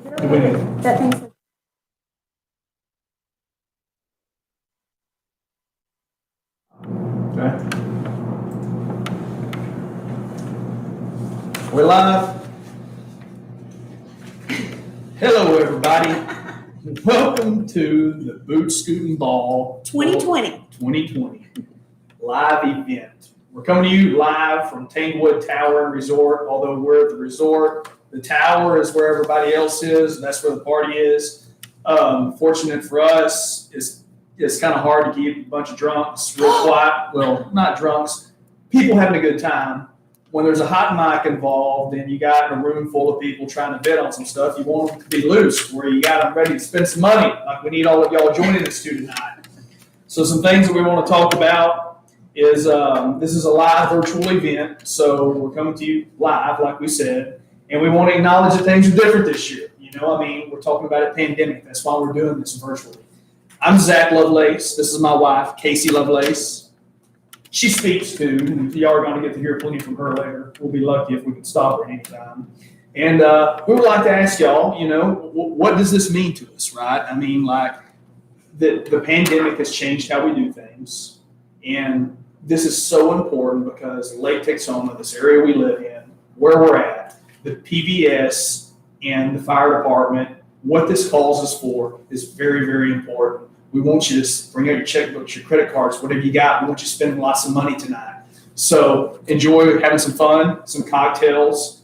That thing's Okay. We're live. Hello, everybody. Welcome to the Boot Scootin' Ball 2020 live event. We're coming to you live from Tanglewood Tower and Resort. Although we're at the resort, the tower is where everybody else is, and that's where the party is. Fortunate for us, it's kind of hard to keep a bunch of drunks real quiet. Well, not drunks, people having a good time. When there's a hot mic involved and you got in a room full of people trying to bid on some stuff, you want them to be loose, where you got them ready to spend some money, like we need all of y'all joining us tonight. So some things that we want to talk about is this is a live virtual event, so we're coming to you live, like we said, and we want to acknowledge that things are different this year. We're talking about a pandemic. That's why we're doing this virtually. I'm Zach Lovelace. This is my wife, Casey Lovelace. She speaks too, and y'all are going to get to hear plenty from her later. We'll be lucky if we can stop her anytime. And we would like to ask y'all, what does this mean to us, right? I mean, like, the pandemic has changed how we do things. And this is so important because Lake Texoma, this area we live in, where we're at, the PBS and the fire department, what this calls us for is very, very important. We want you to bring out your checkbooks, your credit cards, whatever you got. We want you spending lots of money tonight. So enjoy having some fun, some cocktails.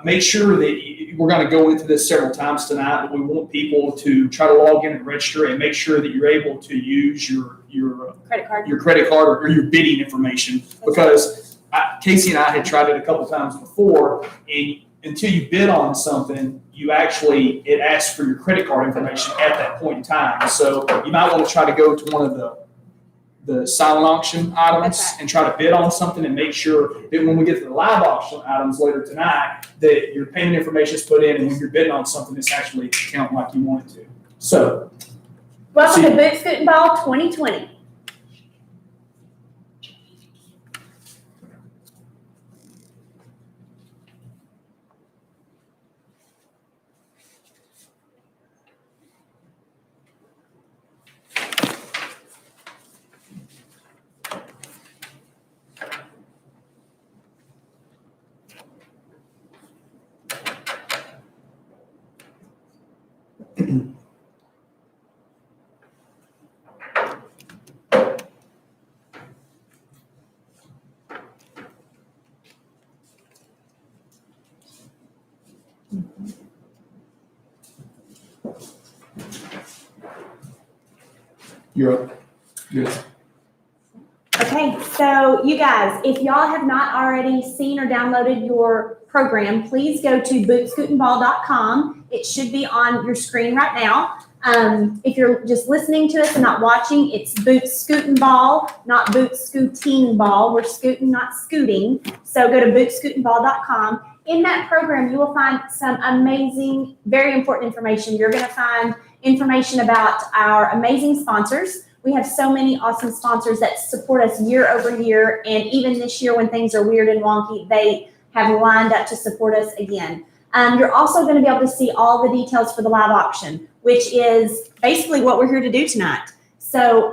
Make sure that we're going to go into this several times tonight, but we want people to try to log in and register and make sure that you're able to use your credit card or your bidding information. Because Casey and I had tried it a couple times before, and until you bid on something, it asks for your credit card information at that point in time. So you might want to try to go to one of the silent auction items and try to bid on something and make sure that when we get to the live auction items later tonight, that your payment information is put in, and when you're bidding on something, it's actually counting like you want it to. So, welcome to Boot Scootin' Ball 2020. You're up. Good. Okay, so you guys, if y'all have not already seen or downloaded your program, please go to bootscootinball.com. It should be on your screen right now. If you're just listening to us and not watching, it's Boots Scootin' Ball, not Boots Scooting Ball. We're scooting, not scooting. So go to bootscootinball.com. In that program, you will find some amazing, very important information. You're going to find information about our amazing sponsors. We have so many awesome sponsors that support us year over year, and even this year when things are weird and wonky, they have lined up to support us again. You're also going to be able to see all the details for the live auction, which is basically what we're here to do tonight. So,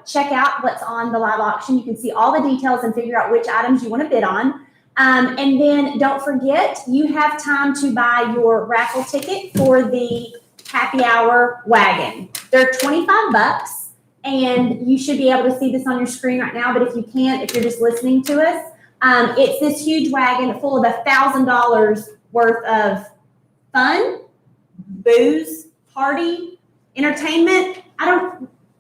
check out what's on the live auction. You can see all the details and figure out which items you want to bid on. And then don't forget, you have time to buy your raffle ticket for the happy hour wagon. They're $25, and you should be able to see this on your screen right now, but if you can't, if you're just listening to us, it's this huge wagon full of $1,000 worth of fun, booze, party, entertainment.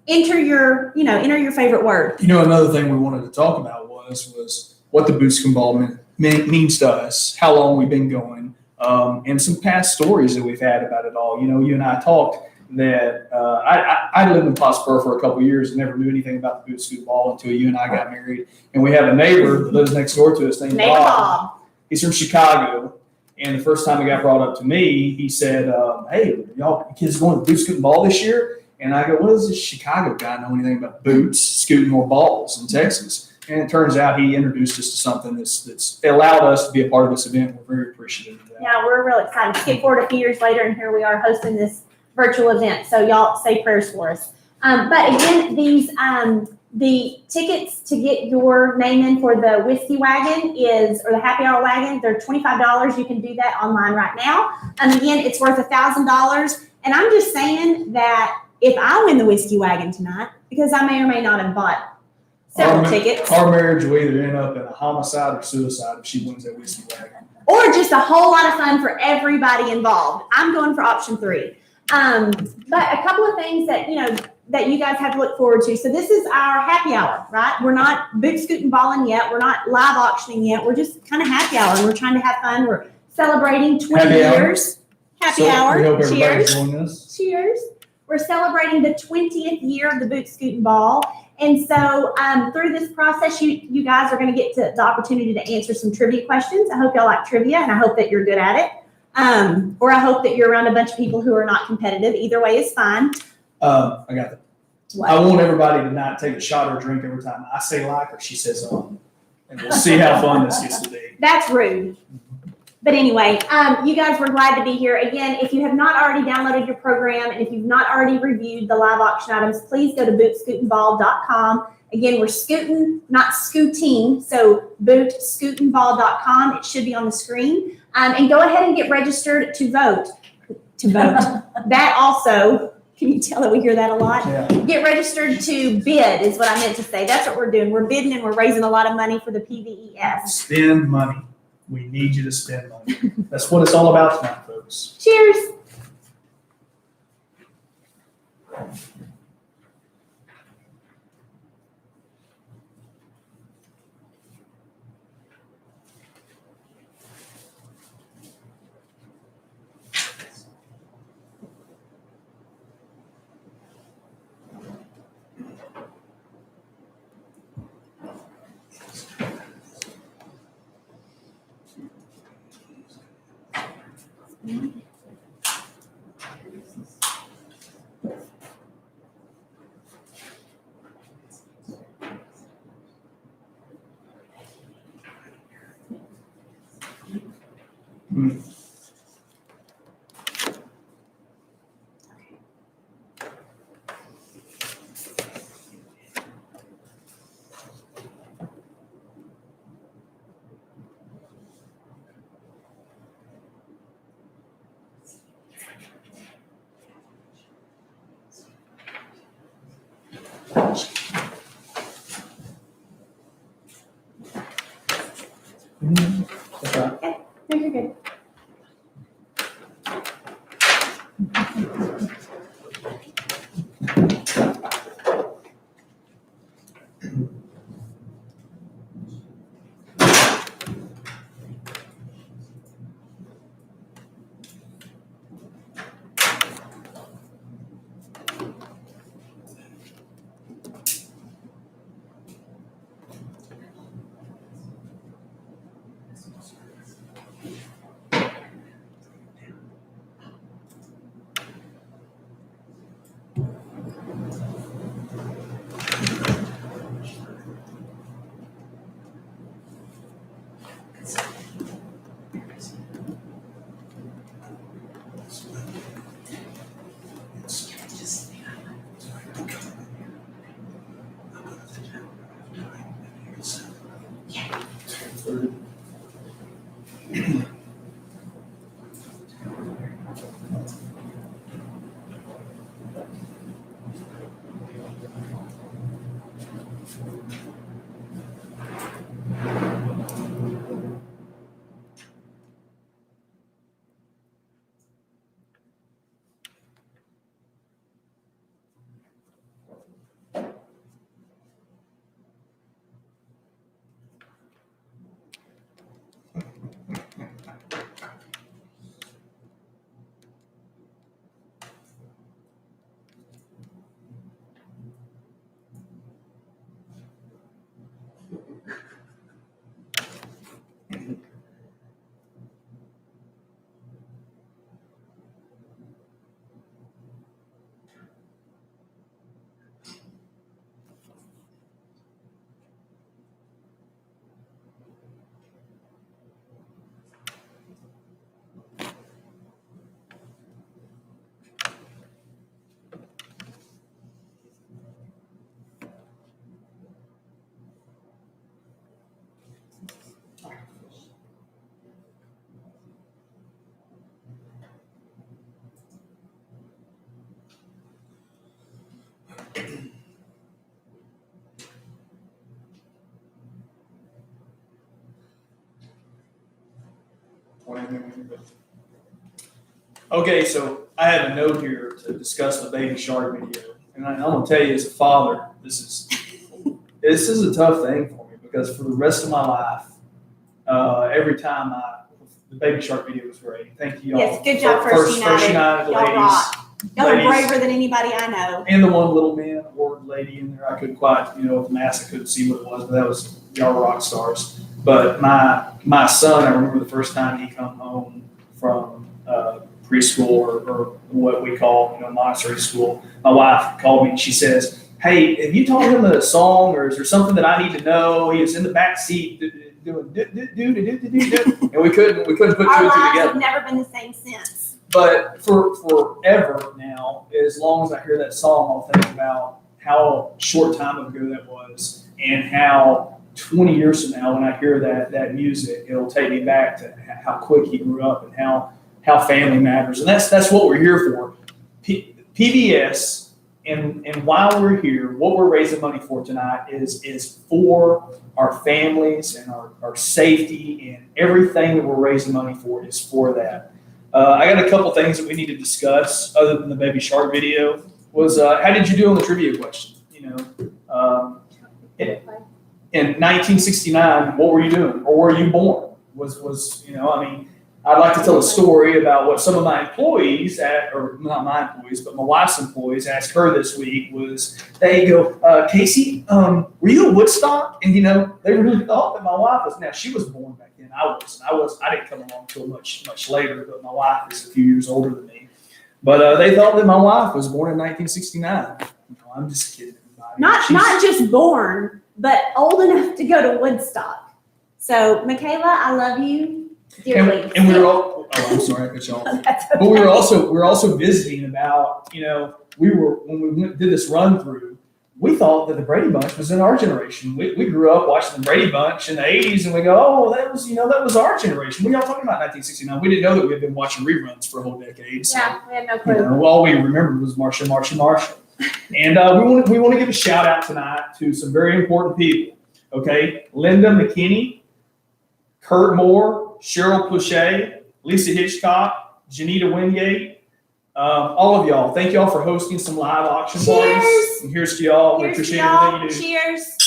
Enter your favorite word. Another thing we wanted to talk about was what the Boot Scootin' Ball means to us, how long we've been going, and some past stories that we've had about it all. You and I talked that I lived in Pottsboro for a couple of years and never knew anything about the Boot Scootin' Ball until you and I got married. And we have a neighbor that lives next door to us named Bob. He's from Chicago. And the first time it got brought up to me, he said, hey, y'all kids going to the Boot Scootin' Ball this year? And I go, what does this Chicago guy know anything about boots, scooting, or balls in Texas? And it turns out he introduced us to something that's allowed us to be a part of this event. We're very appreciative of that. Yeah, we're real excited. Skip forward a few years later, and here we are hosting this virtual event. So y'all say prayers for us. But again, these the tickets to get your name in for the whiskey wagon or the happy hour wagon, they're $25. You can do that online right now. And again, it's worth $1,000. And I'm just saying that if I win the whiskey wagon tonight, because I may or may not have bought several tickets. Our marriage will either end up in a homicide or suicide if she wins that whiskey wagon. Or just a whole lot of fun for everybody involved. I'm going for option 3. But a couple of things that you guys have to look forward to. So this is our happy hour, right? We're not boot scooting balling yet. We're not live auctioning yet. We're just kind of happy hour, and we're trying to have fun. We're celebrating 20 years. Happy hour. We hope everybody's Cheers. joining us. Cheers. We're celebrating the 20th year of the Boot Scooting Ball. And so through this process, you guys are going to get the opportunity to answer some trivia questions. I hope y'all like trivia, and I hope that you're good at it. Or I hope that you're around a bunch of people who are not competitive. Either way is fine. I got it. What? I want everybody to not take a shot or a drink every time I say like or she says and we'll see how fun this gets to be. That's rude. But anyway, you guys were glad to be here. Again, if you have not already downloaded your program and if you've not already reviewed the live auction items, please go to bootscootingball.com. Again, we're scooting, not scooting. So bootscootingball.com. It should be on the screen. And go ahead and get registered to vote. That also, can you tell that we hear that a lot? Yeah. Get registered to bid is what I meant to say. That's what we're doing. We're bidding and we're raising a lot of money for the PVES. Spend money. We need you to spend money. That's what it's all about tonight, folks. Cheers. Okay. No, you're good. me when you're ready. Okay, so I have a note here to discuss the Baby Shark video, and I'm gonna tell you as a father, this is a tough thing for me because for the rest of my life, every time the Baby Shark video was great. Thank you all. Yes, good job, First United. Y'all rock. Y'all are braver than anybody I know. And the one little man award lady in there, I couldn't quite, with the mask, I couldn't see what it was, but that was y'all were rock stars. But my son, I remember the first time he come home from preschool or what we call Montessori school. My wife called me and she says, "Hey, have you taught him a song, or is there something that I need to know? He was in the back seat doing and we couldn't put two and two Our lives together." have never been the same since. But for forever now, as long as I hear that song, I'll think about how short time ago that was, and how 20 years from now, when I hear that music, it'll take me back to how quick he grew up and how family matters. And that's what we're here for. PBS, and while we're here, what we're raising money for tonight is for our families and our safety, and everything that we're raising money for is for that. I got a couple things that we need to discuss other than the Baby Shark video. Was how did you do on the trivia question? In 1969, what were you doing, or were you born? I'd like to tell a story about what some of my employees or not my employees, but my wife's employees asked her this week. Was they go, "Casey, were you at Woodstock?" And they really thought that my wife was. Now she was born back then. I didn't come along until much later, but my wife is a few years older than me. But they thought that my wife was born in 1969. I'm just kidding. Not just born, but old enough to go to Woodstock. So, Michaela, I love you dearly. And we were all. Oh, I'm sorry, I cut you off. That's okay. But we were also visiting about. When we did this run through, we thought that the Brady Bunch was in our generation. We grew up watching the Brady Bunch in the 80s, and we go, "Oh, that was our generation." What are y'all talking about 1969? We didn't know that we had been watching reruns for a whole decade. So, Yeah, we had no clue. all we remembered was Marsha. And we want to give a shout out tonight to some very important people. Okay, Linda McKinney, Kurt Moore, Cheryl Pluchet, Lisa Hitchcock, Janita Wingate, all of y'all. Thank y'all for hosting some live auction parties. And here's to y'all. We appreciate everything you do. Cheers.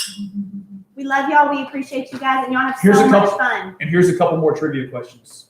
We love y'all. We appreciate you guys, and y'all have so much fun. And here's a couple more trivia questions.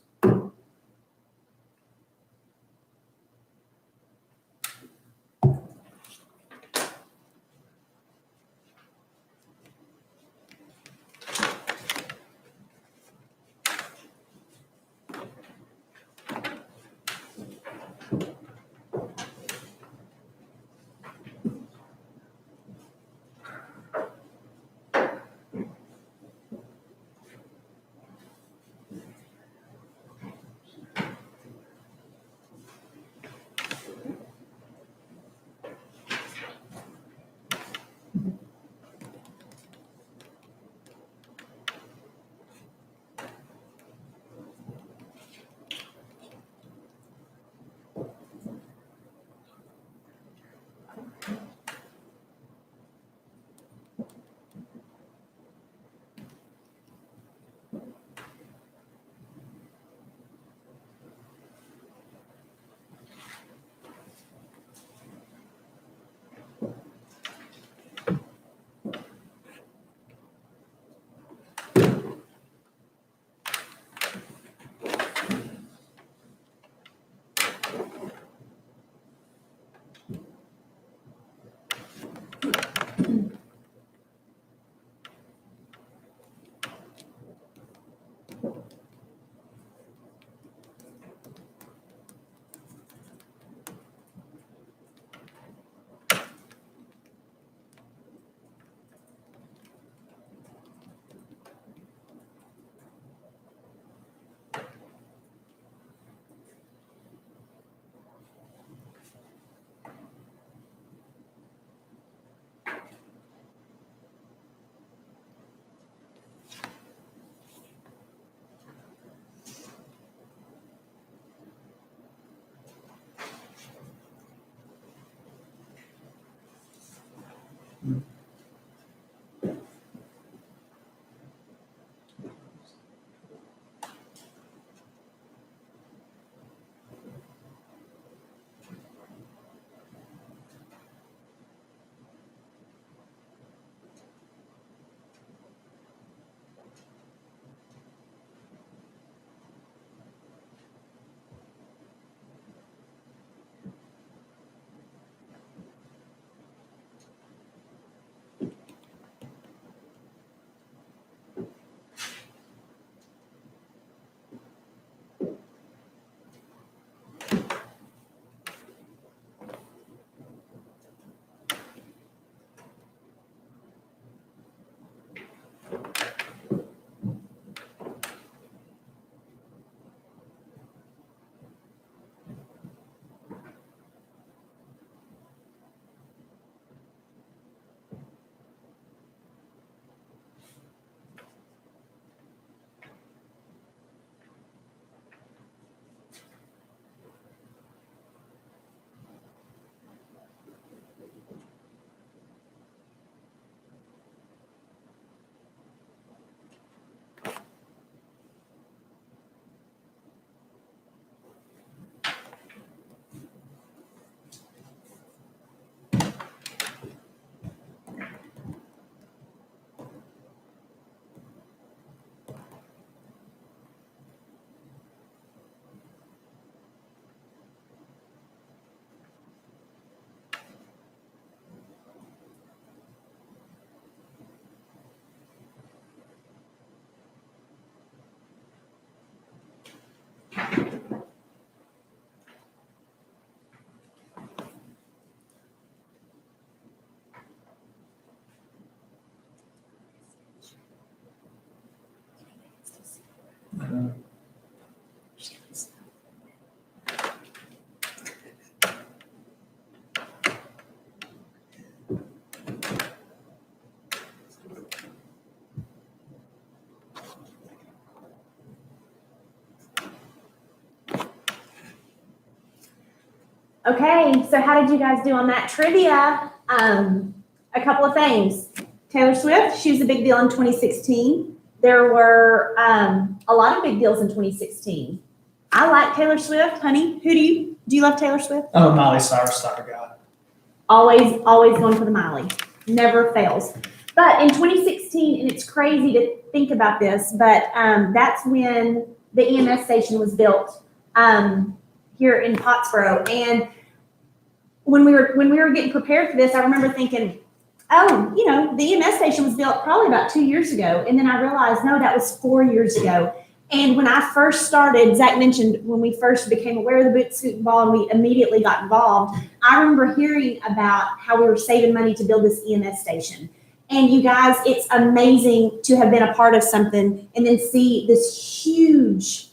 Okay, so how did you guys do on that trivia? A couple of things. Taylor Swift, she was a big deal in 2016. There were a lot of big deals in 2016. I like Taylor Swift, honey. Do you love Taylor Swift? I'm a Miley Cyrus type of guy. Always going for the Miley. Never fails. But in 2016, and it's crazy to think about this, but that's when the EMS station was built here in Pottsboro. And when we were getting prepared for this, I remember thinking, oh, the EMS station was built probably about 2 years ago. And then I realized, no, that was 4 years ago. And when I first started, Zach mentioned when we first became aware of the Boot Scootin' Ball and we immediately got involved, I remember hearing about how we were saving money to build this EMS station. And you guys, it's amazing to have been a part of something and then see this huge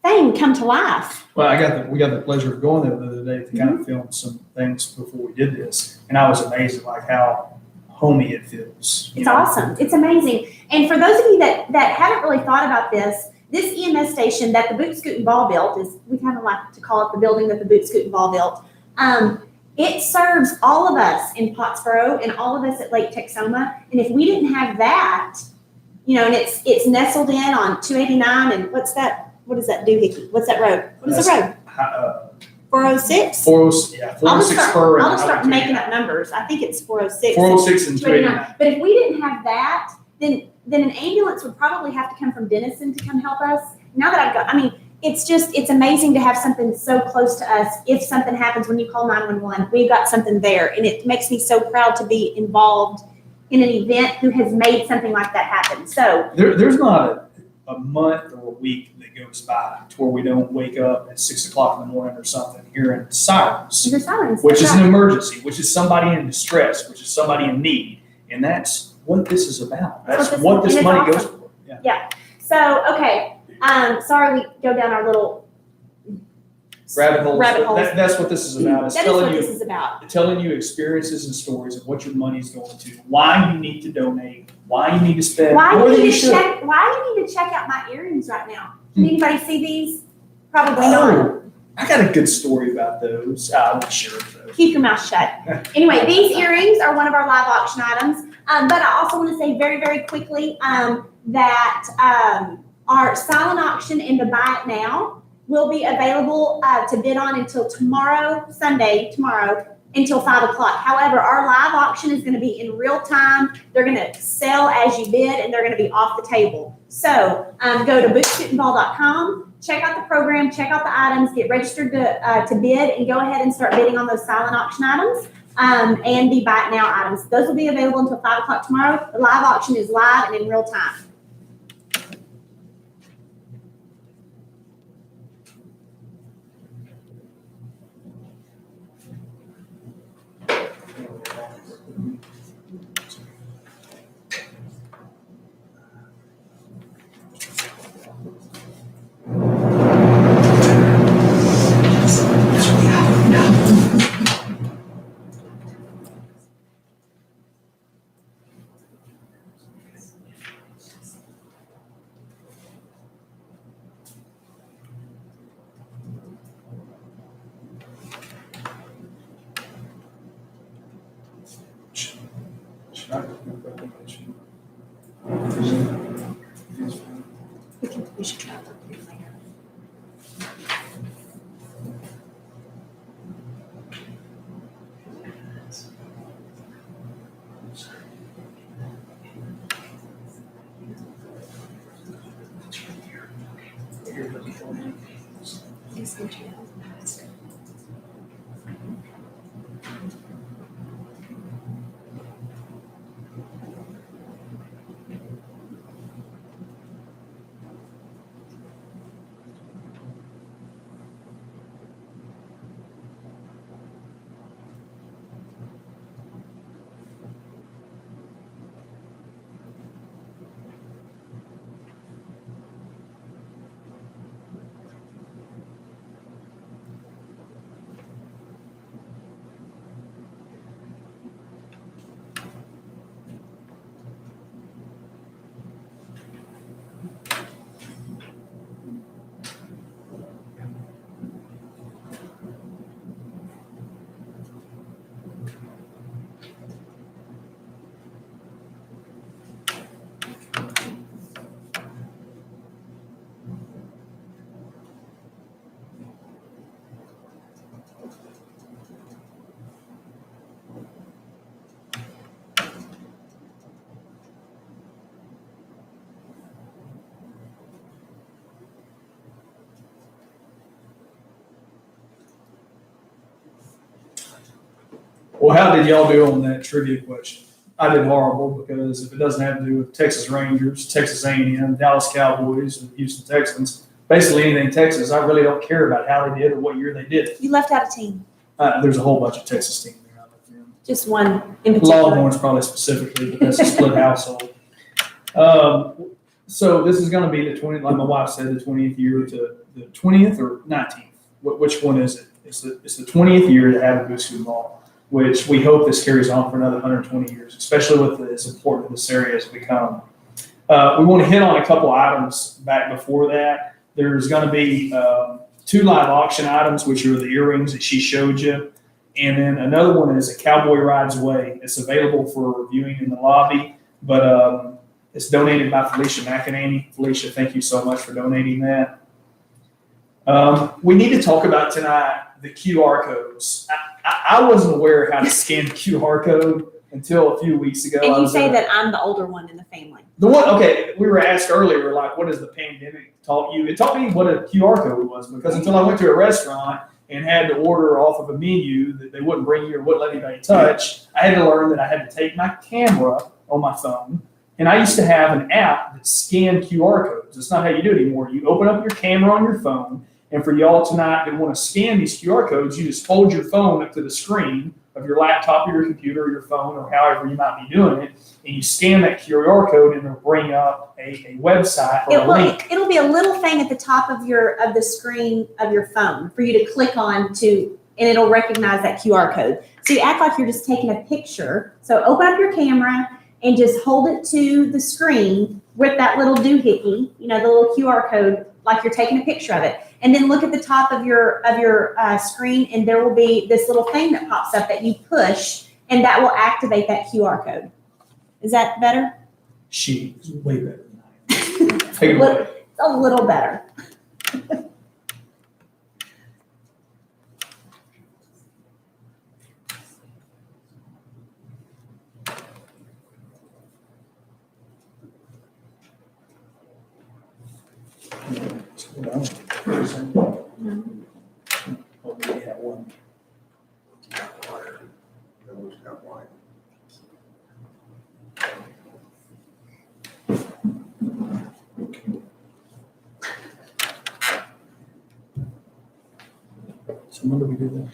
thing come to life. Well, we got the pleasure of going there the other day to kind of film some things before we did this, and I was amazed at like how homey it feels. It's awesome. It's amazing. And for those of you that haven't really thought about this EMS station that the Boot Scootin' Ball built we kind of like to call it the building that the Boot Scootin' Ball built. It serves all of us in Pottsboro and all of us at Lake Texoma. And if we didn't have that, and it's nestled in on 289 and what is that doohickey? What's that road? What is the road? 406? 406 Spur. I'll just start making up numbers. I think it's 406. 406 and 289. But if we didn't have that, then an ambulance would probably have to come from Denison to come help us. Now that it's amazing to have something so close to us. If something happens when you call 911, we've got something there. And it makes me so proud to be involved in an event who has made something like that happen. So there's not a month or a week that goes by to where we don't wake up at 6 o'clock in the morning or something hearing sirens, which is an emergency, which is somebody in distress, which is somebody in need. And that's what this is about. That's what this money goes for. Yeah. So, okay. Sorry we go down our little rabbit hole. Holes. That's what this is about. That is what this is about. Telling you experiences and stories of what your money's going to, why you need to donate, why you need to spend more than you should. Why you need to check out my earrings right now? Can anybody see these? Probably not. I got a good story about those. I won't share it though. Keep your mouth shut. Anyway, these earrings are one of our live auction items. But I also want to say very, very quickly that our silent auction and the buy it now will be available to bid on until Sunday, until 5 o'clock. However, our live auction is going to be in real time. They're going to sell as you bid and they're going to be off the table. So go to bootscootinball.com, check out the program, check out the items, get registered to bid, and go ahead and start bidding on those silent auction items and the buy it now items. Those will be available until 5 o'clock tomorrow. The live auction is live and in real time. We should try that later. Well, how did y'all do on that trivia question? I did horrible because if it doesn't have to do with Texas Rangers, Texas A&M, Dallas Cowboys, and Houston Texans, basically anything Texas, I really don't care about how they did or what year they did it. You left out a team, There's a whole bunch of Texas teams there. I left in. just one in particular. Longhorns probably specifically, but that's a split household. So this is going to be the 20th, like my wife said, the 20th year to the 20th or 19th. Which one is it? It's the 20th year to have a Boots Scoot Ball, which we hope this carries on for another 120 years, especially with as important this area has become. We want to hit on a couple items back before that. There's going to be 2 live auction items, which are the earrings that she showed you. And then another one is a Cowboy Rides Away. It's available for viewing in the lobby, but it's donated by Felicia McEnany. Felicia, thank you so much for donating that. We need to talk about tonight the QR codes. I wasn't aware how to scan the QR code until a few weeks ago. And you say that I'm the older one in the family. The one, okay, we were asked earlier, like, what has the pandemic taught you? It taught me what a QR code was, because until I went to a restaurant and had to order off of a menu that they wouldn't bring you or wouldn't let anybody touch, I had to learn that I had to take my camera on my phone. And I used to have an app that scanned QR codes. It's not how you do it anymore. You open up your camera on your phone, and for y'all tonight that want to scan these QR codes, you just hold your phone up to the screen of your laptop or your computer or your phone or however you might be doing it, and you scan that QR code and it'll bring up a website or a link. It'll be a little thing at the top of the screen of your phone for you to click on and it'll recognize that QR code. So you act like you're just taking a picture. So open up your camera and just hold it to the screen with that little doohickey, the little QR code, like you're taking a picture of it. And then look at the top of your screen, and there will be this little thing that pops up that you push, and that will activate that QR code. Is that better? She is way better than I am. Take it away. It's a little better. Oh, we have one. So when do we do that?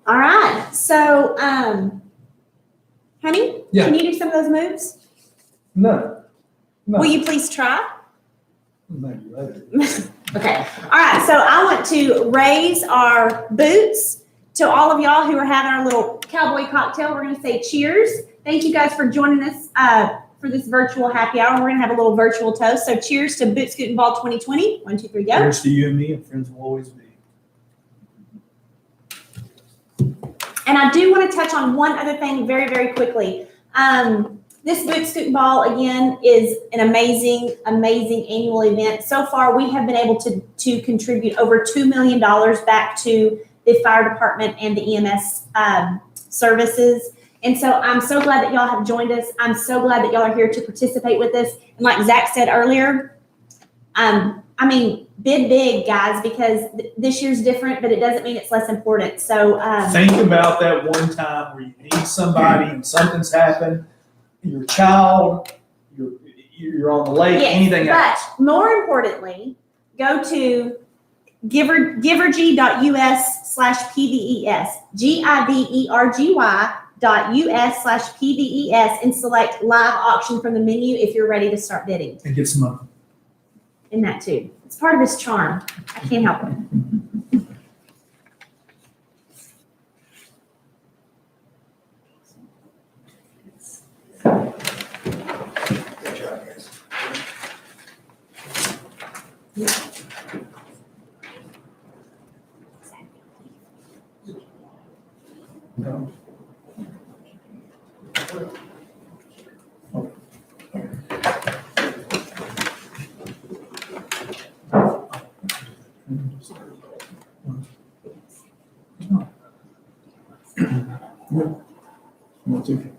All right. So, honey, Yeah. Can you do some of those moves? No. Will you please try? Maybe later. Okay. All right. So I want to raise our boots to all of y'all who are having our little cowboy cocktail. We're going to say cheers. Thank you guys for joining us for this virtual happy hour. We're going to have a little virtual toast. So cheers to Boots Scoot and Ball 2020. 1, 2, 3, go. Cheers to you and me, and friends will always be. And I do want to touch on one other thing very, very quickly. This Boots Scoot and Ball, again, is an amazing, amazing annual event. So far, we have been able to contribute over $2 million back to the fire department and the EMS services. And so I'm so glad that y'all have joined us. I'm so glad that y'all are here to participate with us. And like Zach said earlier, bid big, guys, because this year's different, but it doesn't mean it's less important. So think about that one time where you need somebody and something's happened. Your child, you're on the lake, yes, anything else. But more importantly, go to givergy.us/PVES, GIVERGY.us/PVES, and select live auction from the menu if you're ready to start bidding. And get some money. in that too. It's part of his charm. I can't help it. Good job, guys. No. That's okay.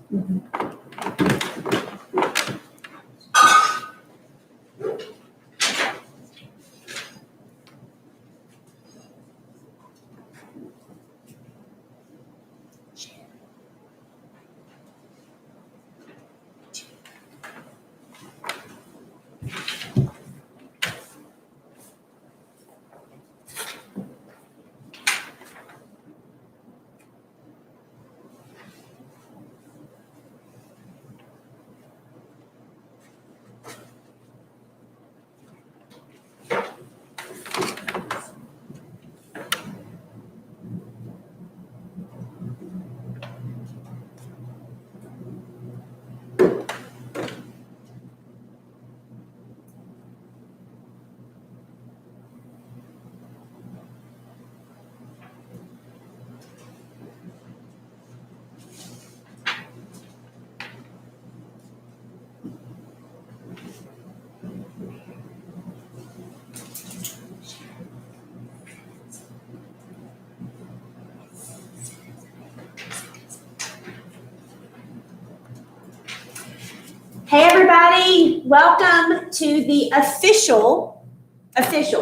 Hey everybody, welcome to the official,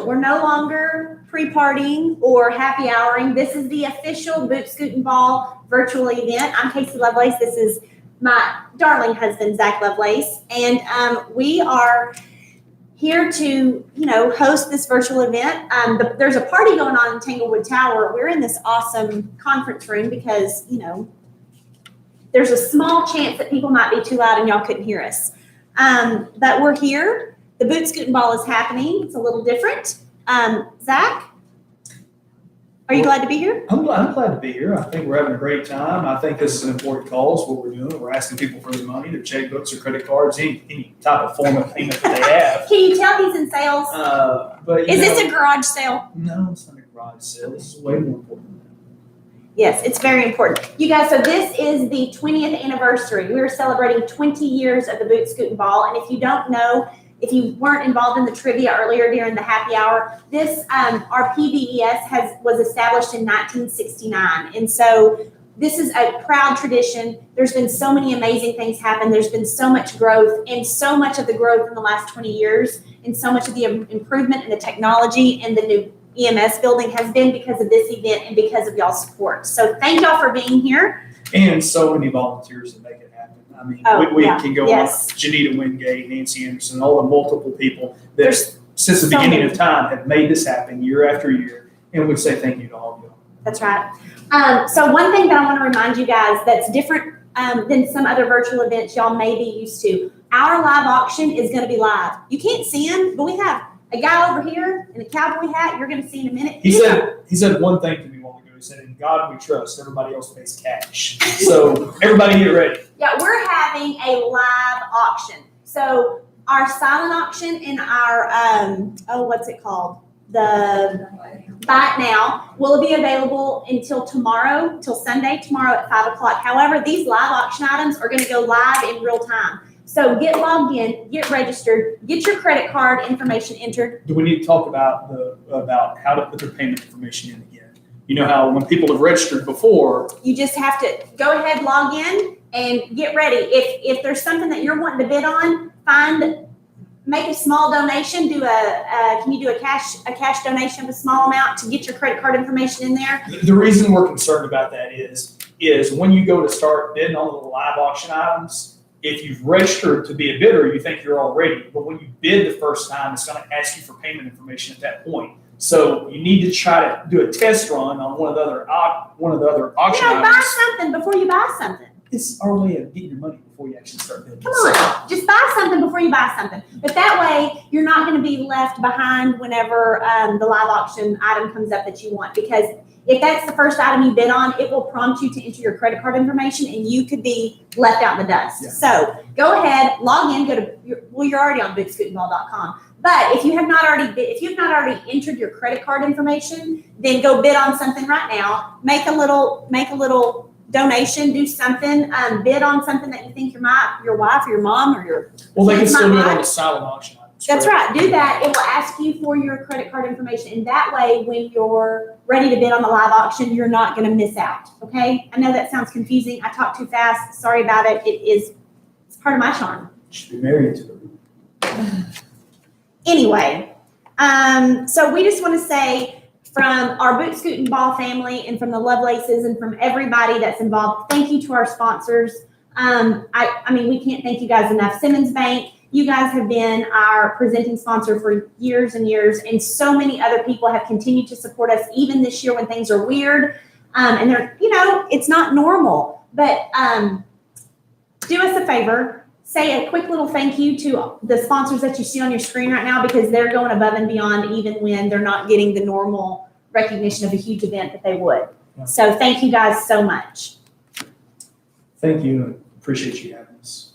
we're no longer pre-partying or happy houring. This is the official Boot Scoot and Ball virtual event. I'm Casey Lovelace. This is my darling husband, Zach Lovelace. And we are here to, host this virtual event. There's a party going on in Tanglewood Tower. We're in this awesome conference room because, there's a small chance that people might be too loud and y'all couldn't hear us. But we're here. The Boot Scoot and Ball is happening. It's a little different. Zach, are you glad to be here? I'm glad to be here. I think we're having a great time. I think this is an important cause, what we're doing. We're asking people for their money, their checkbooks or credit cards, any type of form of payment that they have. Can you tell he's in sales? Is this a garage sale? No, it's not a garage sale. This is way more important. Yes, it's very important. You guys, so this is the 20th anniversary. We are celebrating 20 years of the Boot Scoot and Ball. And if you don't know, if you weren't involved in the trivia earlier during the happy hour, this, our PBES was established in 1969. And so this is a proud tradition. There's been so many amazing things happen. There's been so much growth, and so much of the growth in the last 20 years, and so much of the improvement in the technology and the new EMS building has been because of this event and because of y'all's support. So thank y'all for being here. And so many volunteers that make it happen. I mean, we can go on. Janita Wingate, Nancy Anderson, all the multiple people that since the beginning of time have made this happen year after year. And we say thank you to all of you. That's right. So one thing that I want to remind you guys that's different than some other virtual events y'all may be used to. Our live auction is going to be live. You can't see him, but we have a guy over here in a cowboy hat. You're going to see in a minute. He said one thing to me a while ago. He said, "In God we trust. Everybody else pays cash." So everybody get ready. Yeah, we're having a live auction. So our silent auction and our what's it called? The Buy It Now will be available until tomorrow, till Sunday, tomorrow at 5 o'clock. However, these live auction items are going to go live in real time. So get logged in, get registered, get your credit card information entered. Do we need to talk about how to put their payment information in again? You know how when people have registered before, you just have to go ahead, log in, and get ready. If there's something that you're wanting to bid on, make a small donation. Can you do a cash donation of a small amount to get your credit card information in there? The reason we're concerned about that is when you go to start bidding on the live auction items. If you've registered to be a bidder, you think you're all ready. But when you bid the first time, it's going to ask you for payment information at that point. So you need to try to do a test run on one of the other auction items. Buy something before you buy something. It's our way of getting your money before you actually start bidding. Come on, just buy something before you buy something. But that way, you're not going to be left behind whenever the live auction item comes up that you want. Because if that's the first item you bid on, it will prompt you to enter your credit card information, and you could be left out in the dust. Yeah. So go ahead, log in, you're already on bootscootingball.com. But if you have not already entered your credit card information, then go bid on something right now. Make a little donation, do something, bid on something that you think your wife or your mom or your Well, they can kids still might do it on like. the silent auction items. That's correct? right. Do that. It will ask you for your credit card information. And that way, when you're ready to bid on the live auction, you're not going to miss out. Okay? I know that sounds confusing. I talk too fast. Sorry about it. It's part of my charm. You should be married to it. Anyway, so we just want to say from our Boot Scoot and Ball family and from the Lovelaces and from everybody that's involved, thank you to our sponsors. I mean, we can't thank you guys enough. Simmons Bank, you guys have been our presenting sponsor for years and years, and so many other people have continued to support us even this year when things are weird. And they're, it's not normal, but do us a favor. Say a quick little thank you to the sponsors that you see on your screen right now, because they're going above and beyond even when they're not getting the normal recognition of a huge event that they would. Yeah. So thank you guys so much. Thank you, and appreciate you having us.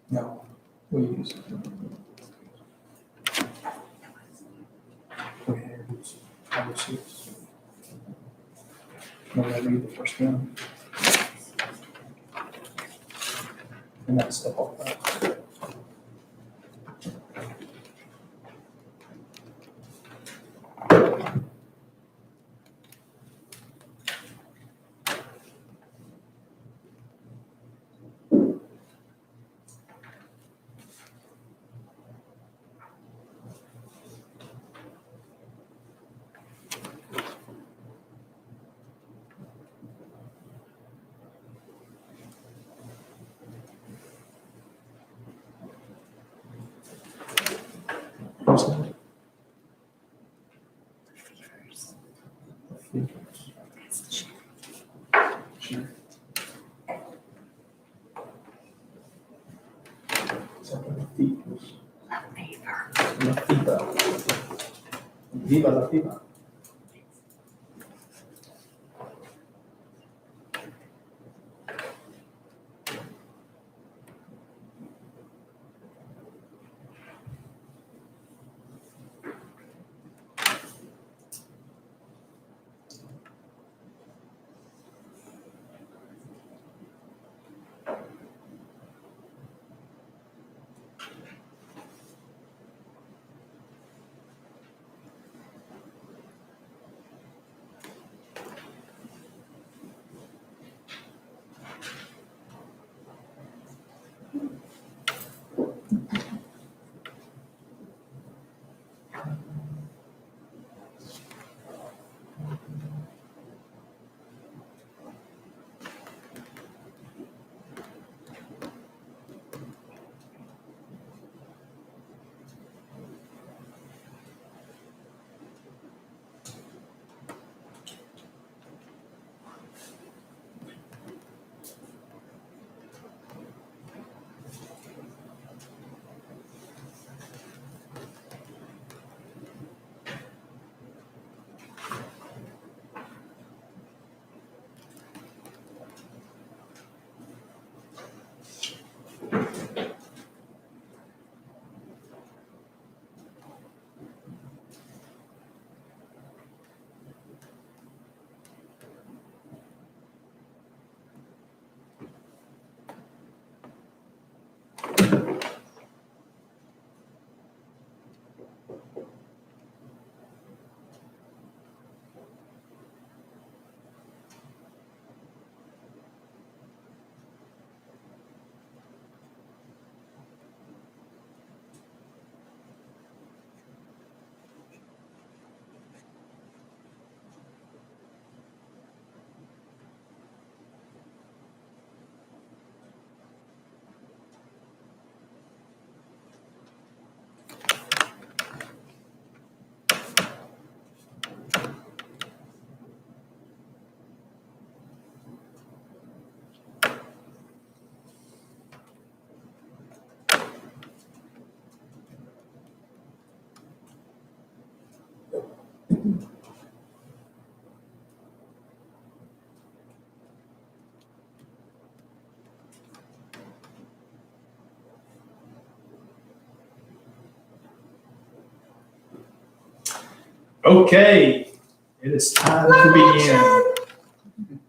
No, we use it. Okay, here's other seats. No, I read the first one. And that's the whole thing. Who's that? Sure. Is that the Fifos? La Fifa. Viva la Fifa. Okay, it is time to begin.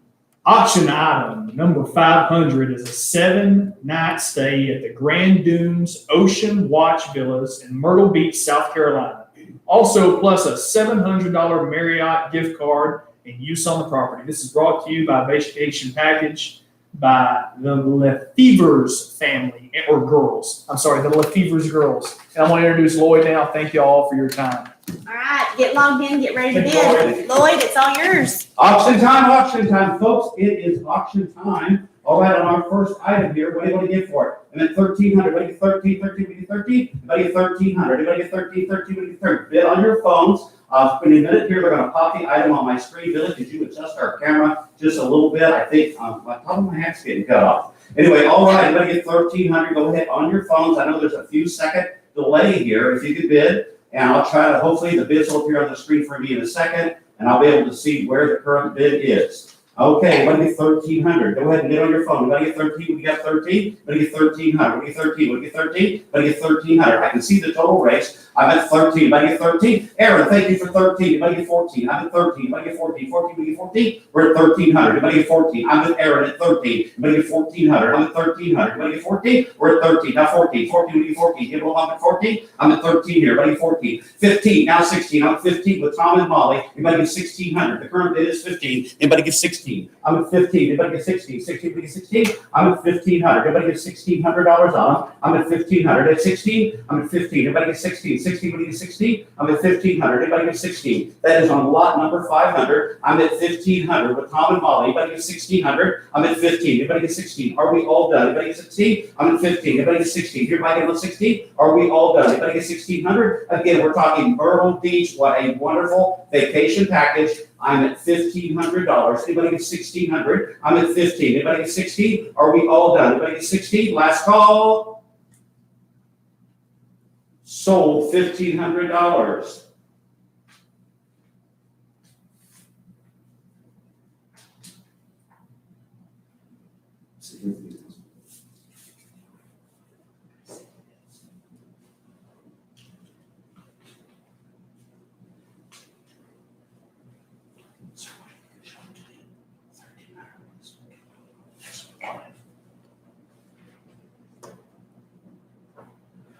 Auction item number 500 is a 7-night stay at the Grand Dunes Ocean Watch Villas in Myrtle Beach, South Carolina. Also, plus a $700 Marriott gift card and use on the property. This is brought to you by Vacation Package by the Lefevers family, or girls. I'm sorry, the Lefevers girls. And I want to introduce Lloyd now. Thank you all for your time. All right, get logged in, get ready to bid. Lloyd, it's all yours. Auction time, folks. It is auction time. All right, on our first item here, what do you want to get for it? And then 1,300, what do you get 13, 13, what do you get 13? What do you get 1,300? What do you get 13, 13, what do you get 13? Bid on your phones. In a minute here, they're going to pop the item on my screen. Billy, could you adjust our camera just a little bit? I think my top of my hat's getting cut off. Anyway, all right, everybody get 1,300. Go ahead on your phones. I know there's a few second delay here. If you could bid, and I'll try to, hopefully the bids will appear on the screen for me in a second, and I'll be able to see where the current bid is. Okay, what do you get 1,300? Go ahead and bid on your phone. What do you get 13? What do you got 13? What do you get 1,300? What do you get 13? What do you get 13? What do you get 1,300? I can see the total rates. I'm at 13. What do you get 13? Aaron, thank you for 13. What do you get 14? I'm at 13. What do you get 14? 14, what do you get 14? We're at 1,300. What do you get 14? I'm with Aaron at 13. What do you get 1,400? I'm at 1,300. What do you get 14? We're at 13. Now 14. 14, what do you get 14? Give them I'm at 14. I'm at 13 here. What do you get 14? 15. Now 16. I'm at 15 with Tom and Molly. Anybody get 1,600? The current bid is 15. Anybody get 16? I'm at 15. Anybody get 16? 16, what do you get 16? I'm at 1,500. Anybody get $1,600 on? I'm at 1,500. At 16, I'm at 15. Anybody get 16? 16, what do you get 16? I'm at 1,500. Anybody get 16? That is on lot number 500. I'm at 1,500 with Tom and Molly. Anybody get 1,600? I'm at 15. Anybody get 16? Are we all done? Anybody get 16? I'm at 15. Anybody get 16? Everybody get 16? Are we all done? Anybody get 1,600? Again, we're talking Myrtle Beach. What a wonderful vacation package. I'm at $1,500. Anybody get 1,600? I'm at 15. Anybody get 16? Are we all done? Anybody get 16? Last call. Sold $1,500.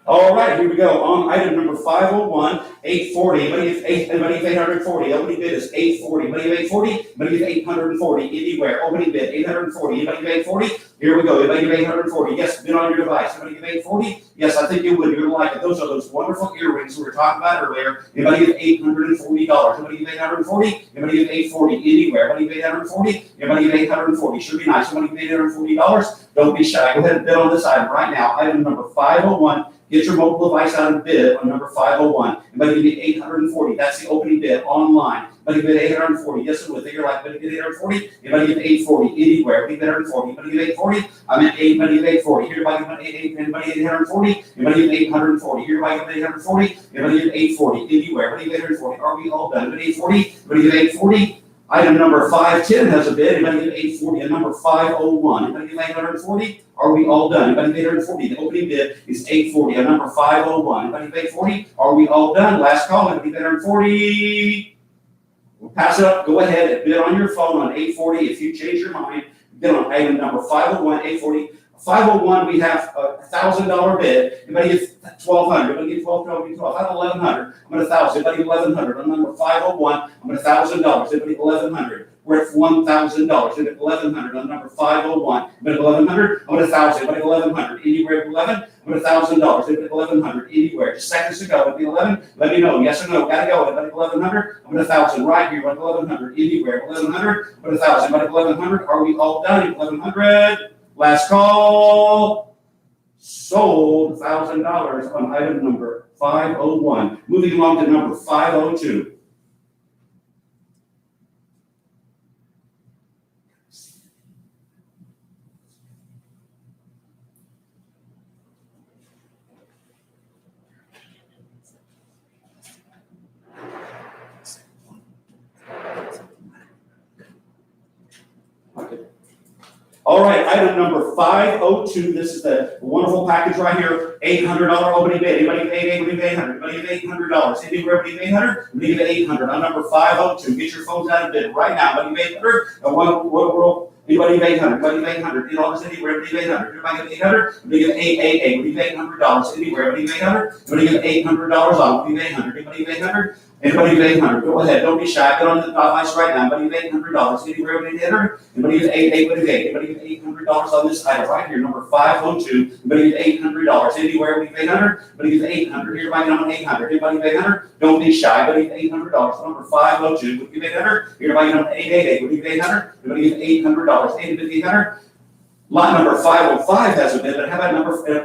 All right, here we go. On item number 501, 840. Anybody get 840? Opening bid is 840. Anybody get 840? Anybody get 840? Anywhere. Opening bid 840. Anybody get 840? Here we go. Anybody get 840? Yes, bid on your device. Anybody get 840? Yes, I think you would. You're gonna like it. Those are those wonderful earrings we were talking about earlier. Anybody get $840? Anybody get 840? Anybody get 840? Anywhere. Anybody get 840? Anybody get 840? Should be nice. Anybody get $840? Don't be shy. Go ahead and bid on this item right now. Item number 501. Get your mobile device out and bid on number 501. Anybody get 840? That's the opening bid online. Anybody get 840? Yes, it would. You're like, anybody get 840? Anybody get 840? Anywhere. Anybody get 840? Anybody get 840? I'm at 8. Anybody get 840? Here, anybody get 840? Anybody get 840? Here, anybody get 840? Anybody get 840? Anywhere. Anybody get 840? Are we all done? Anybody 840? Anybody get 840? Item number 510 has a bid. Anybody get 840? And number 501. Anybody get 840? Are we all done? Anybody get 840? The opening bid is 840. And number 501. Anybody get 840? Are we all done? Last call. Anybody get 840? We'll pass it up. Go ahead and bid on your phone on 840. If you change your mind, bid on item number 501, 840. 501, we have a $1,000 bid. Anybody get 1,200? Anybody get 1,200? 12. I have 1,100. I'm at 1,000. Anybody get 1,100? On number 501, I'm at $1,000. Anybody get 1,100? We're at $1,000. Anybody get 1,100? On number 501, anybody get 1,100? I'm at 1,000. Anybody get 1,100? Anywhere at 11? I'm at $1,000. Anybody get 1,100? Anywhere. Just seconds ago. Anybody 11? Let me know. Yes or no? Gotta go. Anybody get 1,100? I'm at 1,000 right here. Anybody 1,100? Anywhere. 1,100? I'm at 1,000. Anybody get 1,100? Are we all done? 1,100? Last call. Sold $1,000 on item number 501. Moving along to number 502. All right, item number 502, this is the wonderful package right here, $800 opening bid. Anybody pay $800? Anybody pay $800? Anywhere pay $800? Leave it 800 on number 502. Get your phones out of bid right now. Anybody pay 800? Anybody pay 800? Anybody pay 800? $8 anywhere, anybody pay 800? Everybody get 800? Anybody get 888? Anybody pay $800 anywhere? Anybody pay 800? Anybody get $800 on? Anybody pay 800? Anybody pay 800? Anybody pay 800? Go ahead, don't be shy. Get on the device right now. Anybody pay $800? Anywhere, anybody pay 800? Anybody get 888? Anybody get $800 on this item right here, number 502? Anybody get $800? Anywhere, anybody pay 800? Anybody get 800? Everybody on 800? Anybody pay 800? Don't be shy. Anybody get $800? Number 502. Would you pay 800? Everybody on 888? Would you pay 800? Anybody get $800? Anybody get 800? Lot number 505 has a bid, but how about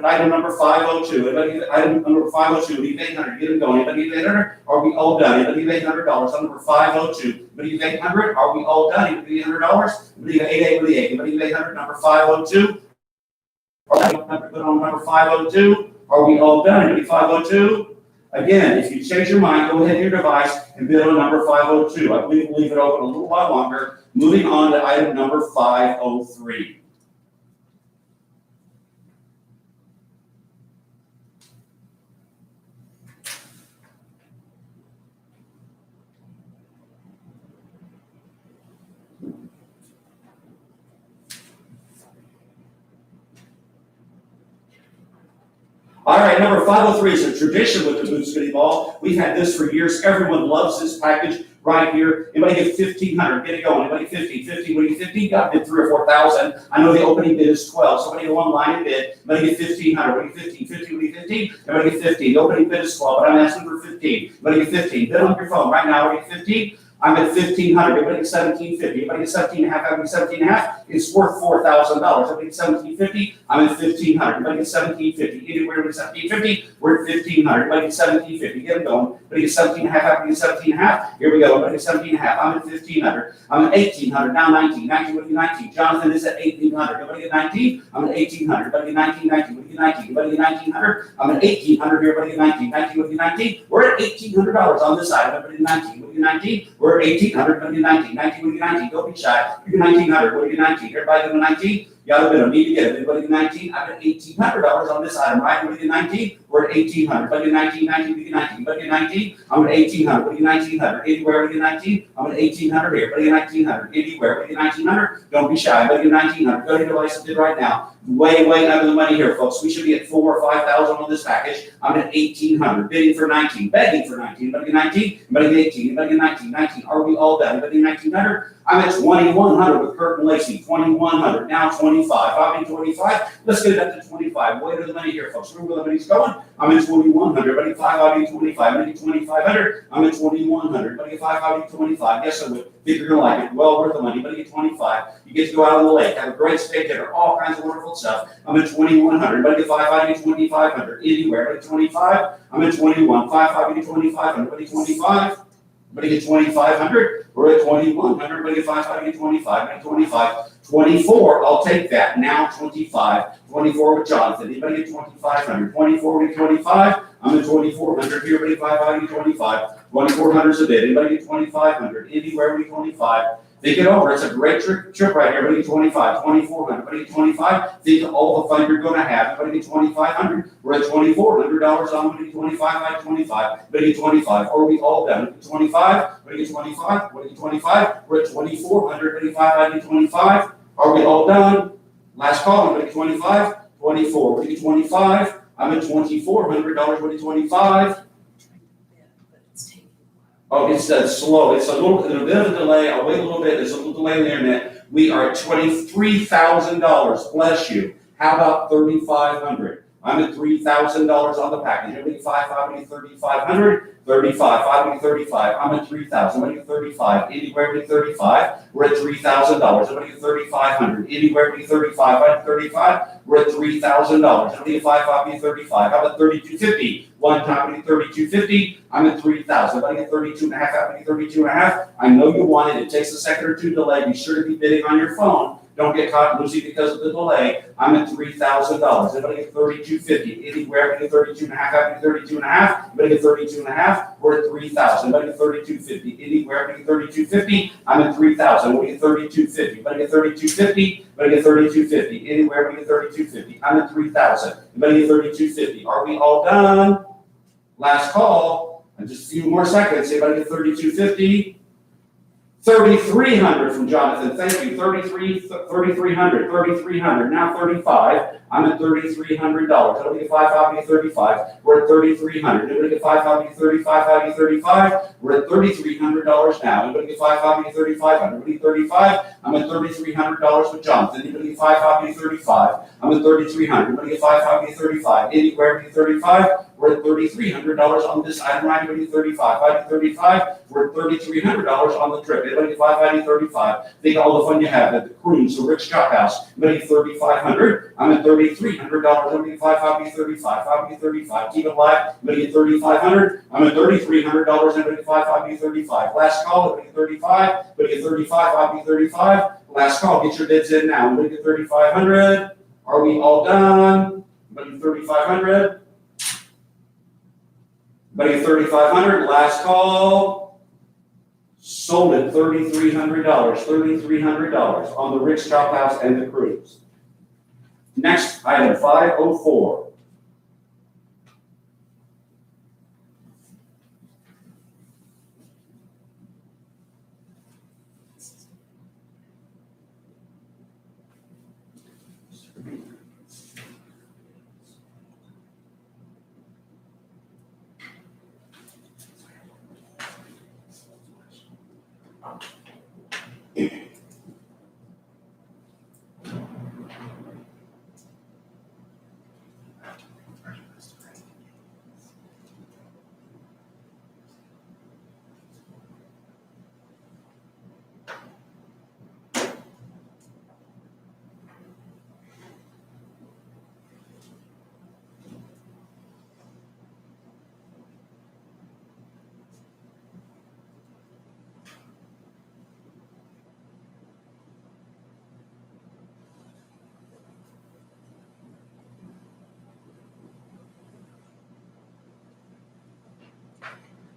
item number 502? Anybody get item number 502? Leave 800. Get them going. Anybody get 800? Are we all done? Anybody get $800 on number 502? Anybody get 800? Are we all done? Anybody get $800? Anybody get 888? Anybody get 800? Number 502? Are we on number 502? Are we all done? Anybody 502? Again, if you change your mind, go ahead to your device and bid on number 502. I believe we'll leave it open a little while longer. Moving on to item number 503. All right, number 503 is a tradition with the Boot Scooting Ball. We've had this for years. Everyone loves this package right here. Anybody get 1,500? Get it going. Anybody 50? 50? What do you get 50? Got bid 3,000 or 4,000. I know the opening bid is 12. Somebody go online and bid. Anybody get 1,500? What do you get 15? 50? What do you get 15? Everybody get 15. The opening bid is 12, but I'm asking for 15. Anybody get 15? Bid on your phone right now. What do you get 15? I'm at 1,500. Everybody get 1,750. Everybody get 17 and a half. Everybody get 17 and a half. It's worth $4,000. Everybody get 1,750. I'm at 1,500. Everybody get 1,750. Anywhere with 1,750. We're at 1,500. Everybody get 1,750. Get them going. Everybody get 17 and a half. Everybody get 17 and a half. Here we go. Everybody get 17 and a half. I'm at 1,500. I'm at 1,800. Now 19. 19. What do you get 19? Jonathan is at 1,800. Everybody get 19. I'm at 1,800. Everybody get 19. 19. What do you get 19? Everybody get 1,900. I'm at 1,800. Everybody get 19. 19. What do you get 19? We're at $1,800 on this side. Everybody get 19. What do you get 19? We're at 1,800. What do you get 19? 19. What do you get 19? Don't be shy. You get 1,900. What do you get 19? Everybody get 19. You got a bit of me to get it. Everybody get 19. I'm at $1,800 on this item, right? What do you get 19? We're at 1,800. Everybody get 19. 19. What do you get 19? Everybody get 19. I'm at 1,800. What do you get 1,900? Anywhere, what do you get 19? I'm at 1,800 here. Everybody get 1,900. Anywhere, what do you get 1,900? Don't be shy. Everybody get 1,900. Go to your device and bid right now. Way under the money here, folks. We should be at 4,000 or 5,000 on this package. I'm at 1,800. Bidding for 19. Begging for 19. Anybody get 19? Anybody get 18? Anybody get 19? 19. Are we all done? Anybody get 1,900? I'm at 2,100 with Kurt and Lacey. 2,100. Now 25. I'm at 25. Let's get it up to 25. Way to the money here, folks. Remember where the money's going? I'm at 2,100. Everybody 5, I'll be 25. Everybody 2,500. I'm at 2,100. Everybody 5, I'll be 25. Yes, I would. Think you're gonna like it. Well worth the money. Everybody get 25. You get to go out on the lake, have a great steak dinner, all kinds of wonderful stuff. I'm at 2,100. Everybody get 5, I'll be 2,500. Anywhere. Everybody 25. I'm at 21. 5, I'll be 2,500. Everybody 25. Everybody get 2,500. We're at 2,100. Everybody get 5, I'll get 25. Everybody 25. 24, I'll take that. Now 25. 24 with Jonathan. Anybody get 2,500? 24 with 25. I'm at 2,400. Here, everybody 5, I'll get 25. 2,400 is a bid. Anybody get 2,500? Anywhere, everybody 25. Think it over. It's a great trip right here. Everybody get 25, 2,400. Everybody get 25. Think of all the fun you're going to have. Everybody get 2,500. We're at $2,400 on. Everybody get 25 by 25. Everybody get 25. Are we all done? 25. Everybody get 25. Everybody get 25. We're at 2,400. Everybody 5 by 25. Are we all done? Last call. Everybody get 25. 24. Everybody get 25. I'm at $2,400. Everybody 25. Oh, it's slow. It's a bit of a delay. I'll wait a little bit. There's a little delay in the internet. We are at $23,000. Bless you. How about 3,500? I'm at $3,000 on the package. Everybody 5, 3,500. 35. 5, 35. I'm at 3,000. Everybody get 35. Anywhere, everybody 35. We're at $3,000. Everybody get 3,500. Anywhere, everybody 35. I'm at 35. We're at $3,000. Everybody get 5, 35. How about 3,250? One time, everybody 3,250. I'm at 3,000. Everybody get 32 and a half. Everybody 32 and a half. I know you want it. It takes a second or two delay. Be sure to be bidding on your phone. Don't get caught losing because of the delay. I'm at $3,000. Everybody get 3,250. Anywhere, everybody get 32 and a half. Everybody 32 and a half. Everybody get 32 and a half. half, we're at 3,000. Anybody get 3250? Anywhere, anybody get 3250? I'm at 3,000. Anybody get 3250? Anybody get 3250? Anybody get 3250? Anywhere, anybody get 3250? I'm at 3,000. Anybody get 3250? Are we all done? Last call, and just a few more seconds. Anybody get 3250? 3,300 from Jonathan. Thank you. 3,300. 3,300. Now 35. I'm at $3,300. Nobody get 5, I'll get 35. We're at 3,300. Nobody get 5, I'll get 35. I'll get 35. We're at $3,300 now. Anybody get 5, I'll get 35. Nobody get 35. I'm at $3,300 with Jonathan. Anybody get 5, I'll get 35. I'm at 3,300. Anybody get 5, I'll get 35. Anywhere, get 35. We're at $3,300 on this item. Right? Anybody get 35? I get 35. We're at $3,300 on the trip. Anybody get 5, I get 35. Think of all the fun you have at the cruise, the Rick's Chop House. Anybody get 3,500. I'm at $3,300. Anybody get 5, I'll get 35. I'll get 35. Keep it live. Anybody get 3,500. I'm at $3,300. Anybody get 5, I'll get 35. Last call. Anybody get 35. Anybody get 35. I'll get 35. Last call. Get your bids in now. Anybody get 3,500. Are we all done? Anybody get 3,500. Anybody get 3,500, last call, sold at $3,300, $3,300 on the Rick's Chop House and the cruise. Next, item 504.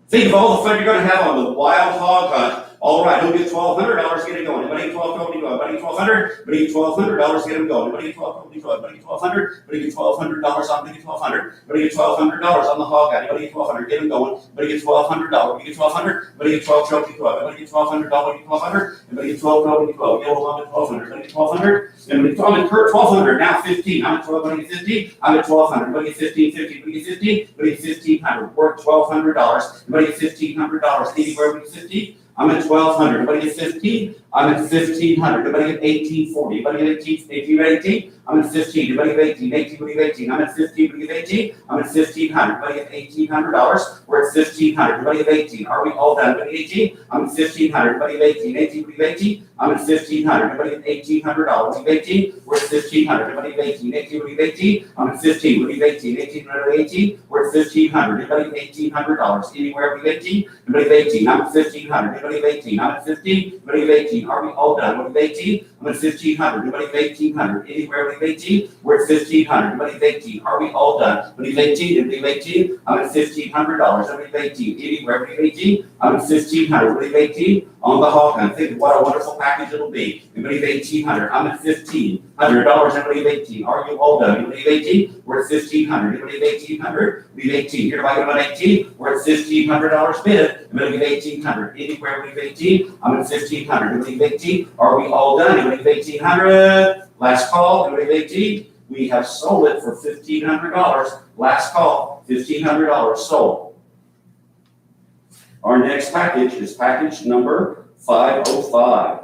Think of all the fun you're going to have on the wild hog hunt. All right, who gets $1,200? Get it going. Anybody get $1,200? Anybody get $1,200? Anybody get $1,200? Get them going. Anybody get $1,200? Anybody get $1,200? Anybody get $1,200 on? Anybody get $1,200? Anybody get $1,200 on the hog hunt? Anybody get $1,200? Get them going. Anybody get $1,200? Anybody get $1,200? Anybody get $1,200? Anybody get $1,200? Anybody get $1,200? Anybody get $1,200? Get on at $1,200. Anybody get $1,200? Anybody get $1,200? Now 15. I'm at 12. Anybody get 15? I'm at 1,200. Anybody get 15? 50. Anybody get 15? Anybody get 1,500? We're at $1,200. Anybody get $1,500? Anywhere we get 15? I'm at 1,200. Anybody get 15? I'm at 1,500. Anybody get 1,840? Anybody get 18? I'm at 15. Anybody get 18? 18. I'm at 15. Anybody get 18? I'm at 1,500. Anybody get $1,800? We're at 1,500. Anybody get 18? Are we all done? Anybody get 18? I'm at 1,500. Anybody get 18? 18. I'm at 1,500. Anybody get $1,800? Anybody get 18? We're at 1,500. Anybody get 18? 18. I'm at 15. Anybody get 18? 18. We're at 1,500. Anybody get $1,800? Anywhere we get 18? Anybody get 18? I'm at 1,500. Anybody get 18? I'm at 15. Anybody get 18? Are we all done? Anybody get 18? I'm at 1,500. Anybody get 1,800? Anywhere we get 18? We're at 1,500. Anybody get 18? Are we all done? Anybody get 18? Anybody get 18? I'm at $1,500. Anybody get 18? Anywhere we get 18? I'm at 1,500. Anybody get 18? On the hog hunt. Think what a wonderful package it'll be. Anybody get 1,800? I'm at $1,500. Anybody get 18? Are you all done? Anybody get 18? We're at 1,500. Anybody get 1,800? We get 18. Here, if I get about 18, we're at $1,500 bid. Anybody get 1,800? Anywhere we get 18? I'm at 1,500. Anybody get 18? Are we all done? Anybody get 1,800? Last call. Anybody get 18? We have sold it for $1,500. Last call. $1,500 sold. Our next package is package number 505.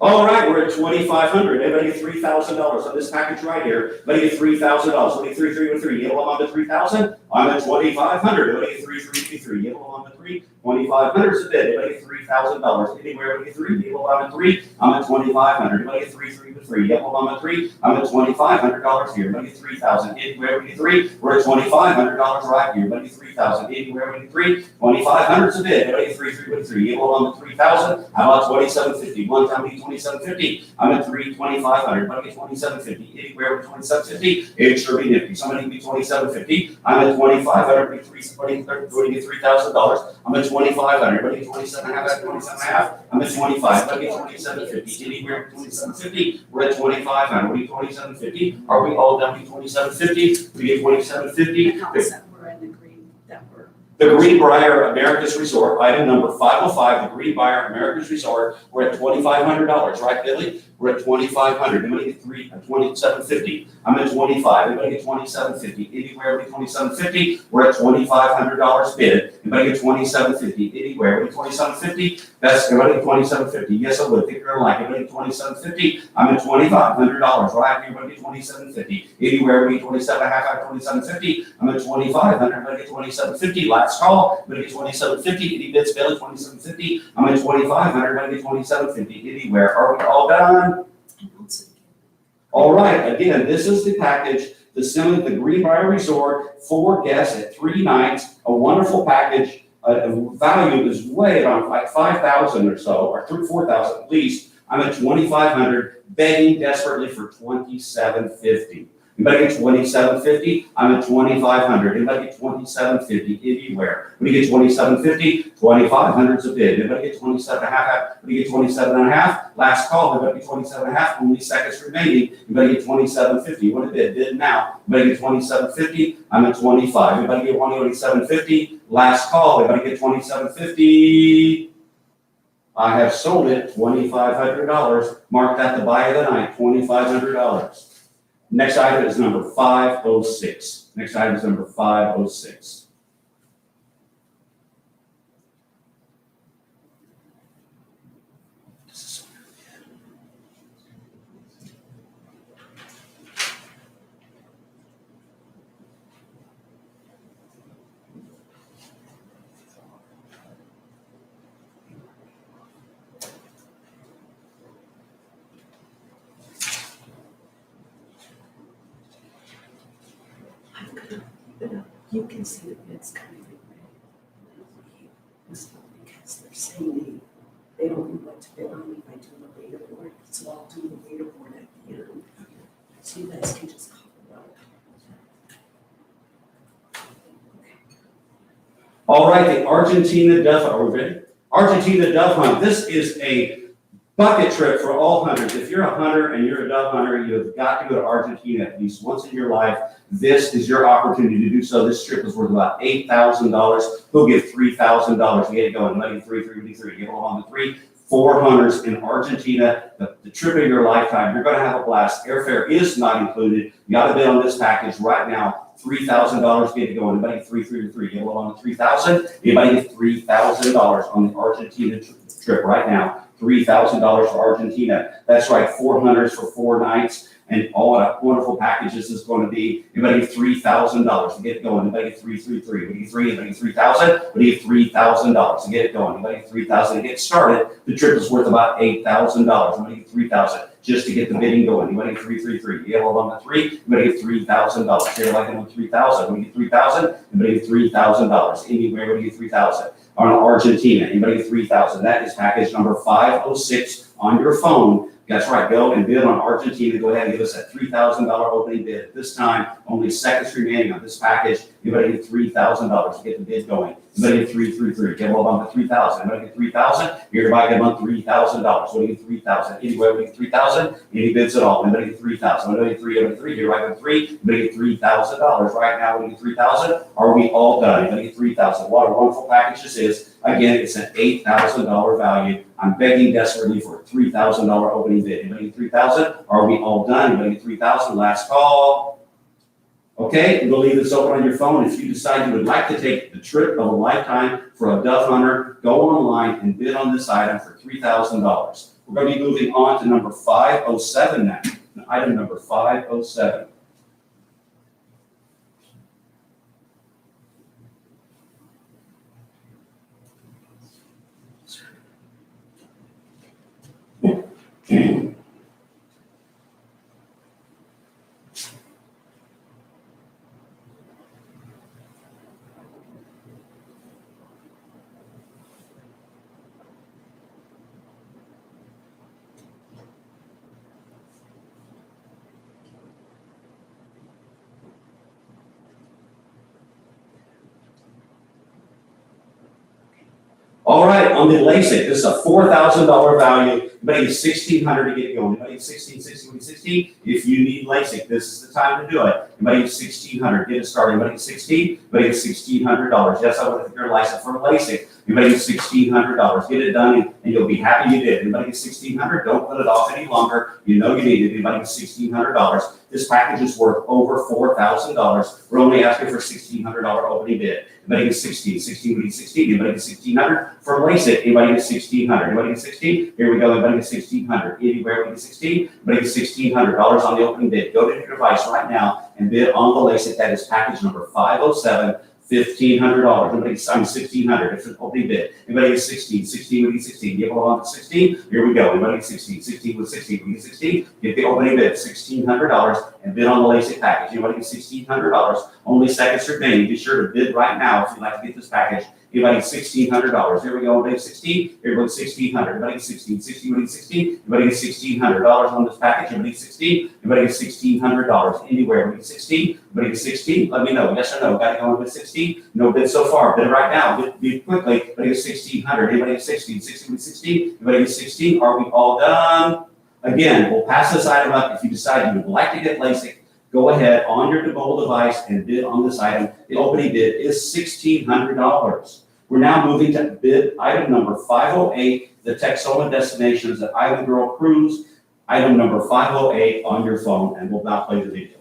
All right, we're at $2,500. Everybody get $3,000 on this package right here. Everybody get $3,000. Everybody get 3,313. Get along on to $3,000. I'm at 2,500. Anybody get 3,353? Get below on the 3. 2,500 is a bid. Anybody get $3,000? Anywhere, anybody get 3? Get below on the 3. I'm at 2,500. Anybody get 3,353? Get below on the 3. I'm at $2,500 here. Anybody get 3,000? Anywhere, we get 3. We're at $2,500 right here. Anybody get 3,000? Anywhere, we get 3. 2,500 is a bid. Anybody get 3,353? Get below on the 3,000. How about 2,750? One time, 2,750. I'm at 2,500. Anybody get 2,750? Anywhere, 2,750. It sure be nifty. Somebody be 2,750. I'm at 2,500. Be 3,000. Get $3,000. I'm at 2,500. Everybody get 27.5. 27.5. I'm at 25. Everybody get 2,750. Anywhere 2,750. We're at 2,500. We 2,750. Are we all done with 2,750? We get 2,750. And also, we're in the green, that we're. The Greenbrier Americas Resort, item number 505, the Greenbrier Americas Resort, we're at $2,500, right, Billy? We're at 2,500. Anybody get 2,750? I'm at 25. Anybody get 2,750? Anywhere with 2,750? We're at $2,500 bid. Anybody get 2,750? Anywhere with 2,750? That's everybody get 2,750. Yes, I would. Think you're like anybody get 2,750? I'm at $2,500 right here. Anybody get 2,750? Anywhere with 27.5 out of 2,750? I'm at 2,500. Anybody get 2,750? Last call. Anybody get 2,750? Any bids, Billy? 2,750? I'm at 2,500. Anybody get 2,750? Anywhere. Are we all done? All right, again, this is the package, the Greenbrier Resort, 4 guests at 3 nights, a wonderful package. Value is way around like 5,000 or so, or 4,000 at least. I'm at 2,500, begging desperately for 2,750. Anybody get 2,750? I'm at 2,500. Anybody get 2,750 anywhere? When you get 2,750, 2,500 is a bid. Anybody get 27.5? When you get 27.5? Last call. Anybody get 27.5? Only seconds remaining. Anybody get 2,750? What a bid? Bid now. Anybody get 2,750? I'm at 25. Anybody get 2,750? Last call. Anybody get 2,750? I have sold it $2,500. Mark that the buy of the night. $2,500. Next item is number 506. Next item is number 506. You can see the bids coming in. It's not because they're saying they don't know what to bid on if I do the leaderboard, so I'll do the leaderboard at the end. So you guys can just call it up. All right, the Argentina Dove, are we ready? Argentina Dove Hunt. This is a bucket trip for all hunters. If you're a hunter and you're a dove hunter, you've got to go to Argentina at least once in your life. This is your opportunity to do so. This trip is worth about $8,000. We'll give $3,000 to get it going. Let me 3,353. Get along the 3. 4 hunters in Argentina. The trip of your lifetime. You're going to have a blast. Airfare is not included. You got to bid on this package right now. $3,000 to get it going. Anybody get 3,353? Get along the 3,000. Anybody get $3,000 on the Argentina trip right now? $3,000 for Argentina. That's right, 4 hunters for 4 nights, and all that wonderful packages is going to be. Anybody get $3,000 to get it going? Anybody get 333? Anybody get 3? Anybody get 3,000? Anybody get $3,000 to get it going? Anybody get 3,000 to get started? The trip is worth about $8,000. Anybody get 3,000 just to get the bidding going? Anybody get 333? You all on the 3? Anybody get $3,000? You're like on 3,000. Anybody get 3,000? Anybody get $3,000? Anywhere, anybody get 3,000? On Argentina, anybody get 3,000? That is package number 506 on your phone. That's right, go and bid on Argentina. Go ahead and give us that $3,000 opening bid. At this time, only seconds remaining on this package. Anybody get $3,000 to get the bid going? Anybody get 333? Get all on the 3,000. Anybody get 3,000? You're about to get on $3,000. What do you get 3,000? Anywhere we get 3,000? Any bids at all? Anybody get 3,000? Anybody get 3? Anybody get 3? You're right on 3. Anybody get $3,000 right now? We get 3,000. Are we all done? Anybody get 3,000? What a wonderful package this is. Again, it's an $8,000 value. I'm begging desperately for a $3,000 opening bid. Anybody get 3,000? Are we all done? Anybody get 3,000? Last call. Okay, we'll leave this open on your phone. If you decide you would like to take the trip of a lifetime for a dove hunter, go online and bid on this item for $3,000. We're going to be moving on to number 507 now. Item number 507. on the LASIK, this is a $4,000 value. Anybody get $1,600 to get going? Anybody get 16? If you need LASIK, this is the time to do it. Anybody get 1,600, get it started. Anybody get 16? Anybody get $1,600. Yes, I want to your license for LASIK. Anybody get $1,600. Get it done and you'll be happy you did. Anybody get $1,600? Don't put it off any longer. You know you need it. Anybody get $1,600? This package is worth over $4,000. We're only asking for $1,600 opening bid. Anybody get 16? 16 would be 16. Anybody get 1,600 for LASIK? Anybody get 1,600? Anybody get 16? Here we go. Anybody get 1,600? Anywhere we get 16? Anybody get $1,600 on the opening bid. Go to your device right now and bid on the LASIK. That is package number 507. $1,500. Anybody, I'm 1,600. It's an opening bid. Anybody get 16? 16 would be 16. Give along to 16. Here we go. Anybody get 16? 16 with 16. We get 16. Get the opening bid. $1,600 and bid on the LASIK package. Anybody get $1,600? Only seconds remain. Be sure to bid right now if you'd like to get this package. Anybody get $1,600? Here we go. Anybody get 16? Here we go. 1,600. Anybody get 16? 16. Anybody get 16? Anybody get $1,600 on this package? Anybody get 16? Anybody get $1,600 anywhere? Anybody get 16? Anybody get 16? Let me know. Yes or no? Got to go with 16? No bid so far. Bid right now. Bid quickly. Anybody get 1,600? Anybody get 16? 16 with 16? Anybody get 16? Are we all done? Again, we'll pass this item up if you decide you would like to get LASIK. Go ahead on your mobile device and bid on this item. The opening bid is $1,600. We're now moving to bid item number 508, the Texoma Destinations at Island Girl Cruise. Item number 508 on your phone, and we'll now play the video.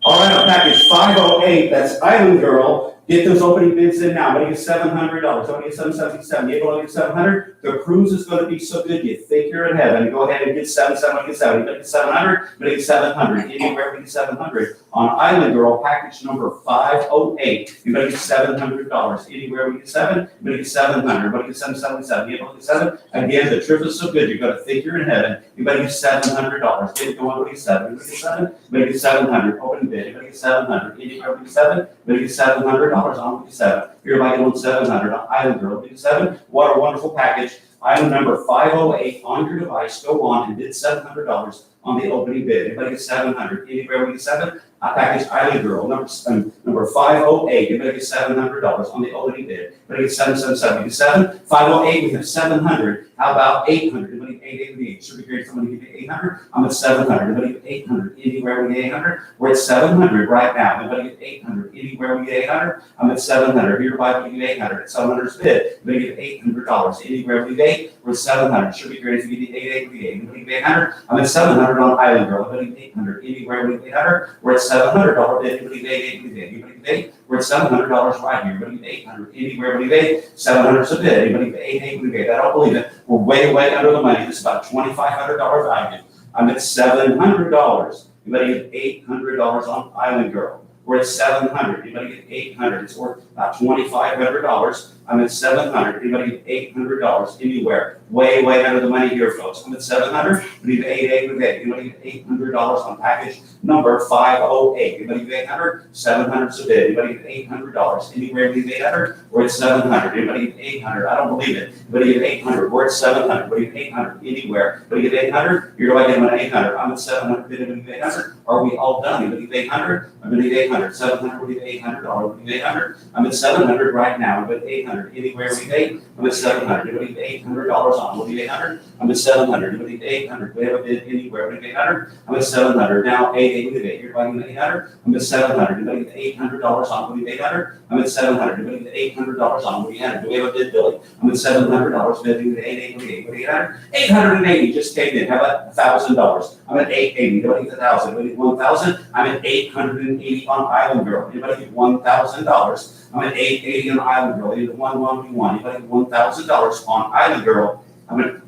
All right, on package 508, that's Island Girl. Get those opening bids in now. Anybody get $700? Somebody get $777. You able to get $700? The cruise is going to be so good. You think you're in heaven. Go ahead and get $700. Get $700. Anybody get $700? Anybody get $700? Anywhere we get $700 on Island Girl package number 508. Anybody get $700? Anywhere we get $700? Anybody get $700? Anybody get $777? You able to get $700? Again, the trip is so good. You're going to think you're in heaven. Anybody get $700? Get going. Anybody get $700? Anybody get $700? Anybody get $700? Opening bid. Anybody get $700? Anywhere we get $700? Anybody get $700 on 7. Everybody get on 700 on Island Girl. 7. What a wonderful package. Item number 508 on your device. Go on and bid $700 on the opening bid. Anybody get 700? Anywhere we get 7? Package Island Girl. Number 508. Anybody get $700 on the opening bid. Anybody get 777? Get 7. 508. We have 700. How about 800? Anybody get 888? Should be great. Somebody get 800. I'm at 700. Anybody get 800? Anywhere we get 800? We're at 700 right now. Anybody get 800? Anywhere we get 800? I'm at 700. Here, everybody get 800. At 700's bid. Anybody get $800? Anywhere we get 8? We're at 700. Should be great if you get 888. Anybody get 800? I'm at 700 on Island Girl. Anybody get 800? Anywhere we get 800? We're at $700 bid. Anybody get 888? Anybody get 8? We're at $700 right here. Anybody get 800? Anywhere we get 8? 700's a bid. Anybody get 888? I don't believe it. We're way under the money. This is about $2,500 value. I'm at $700. Anybody get $800 on Island Girl? We're at 700. Anybody get 800? It's worth about $2,500. I'm at 700. Anybody get $800 anywhere? Way under the money here, folks. I'm at 700. Anybody get 888? Anybody get $800 on package number 508? Anybody get 800? 700's a bid. Anybody get $800? Anywhere we get 800? We're at 700. Anybody get 800? I don't believe it. Anybody get 800? We're at 700. Anybody get 800? Anywhere? Anybody get 800? You're going to get 800. I'm at 700. Anybody get 800? Are we all done? Anybody get 800? I'm going to get 800. 700. We get $800. We get 800. I'm at 700 right now. I'm at 800. Anywhere we get, I'm at 700. Anybody get $800 on? We'll be 800. I'm at 700. Anybody get 800? We have a bid anywhere. We get 800. I'm at 700. Now 888. You're buying 800. I'm at 700. Anybody get $800 on? We'll be 800. I'm at 700. Anybody get $800 on? We'll be 800. Do we have a bid, Billy? I'm at $700 bid. We get 888. What do you get? 880 just came in. How about $1,000? I'm at 880. Anybody get 1,000? Anybody get 1,000? I'm at 880 on Island Girl. Anybody get $1,000? I'm at 880 on Island Girl. Either 1121. Anybody get $1,000 on Island Girl? I'm at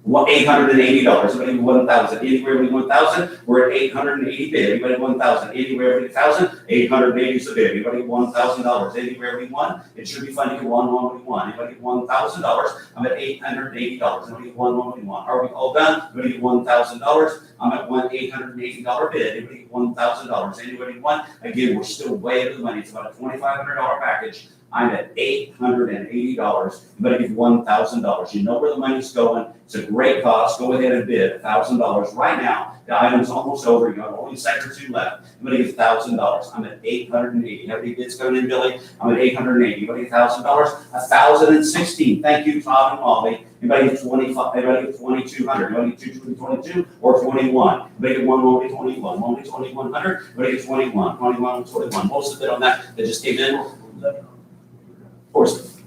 $880. Anybody 1,000? Anywhere between 1,000, we're at 880 bid. Anybody 1,000? Anywhere between 1,000, 880 is the bid. Anybody $1,000? Anywhere we won, it should be funny to one we won. Anybody $1,000? I'm at $880. Anybody one we won. Are we all done? Anybody $1,000? I'm at $880 bid. Anybody $1,000? Anybody won? Again, we're still way over the money. It's about a $2,500 package. I'm at $880. Anybody give $1,000? You know where the money's going. It's a great cost. Go ahead and bid $1,000 right now. The item's almost over. You have only a second or two left. Anybody give $1,000? I'm at $880. How many bids coming in, Billy? I'm at $880. Anybody $1,000? $1,016. Thank you, Todd and Molly. Anybody get 25? Anybody get 2,200? Anybody get 22 or 21? Anybody get only 21? Only 2,100? Anybody get 21? 21. Most of the bid on that just came in. Of course,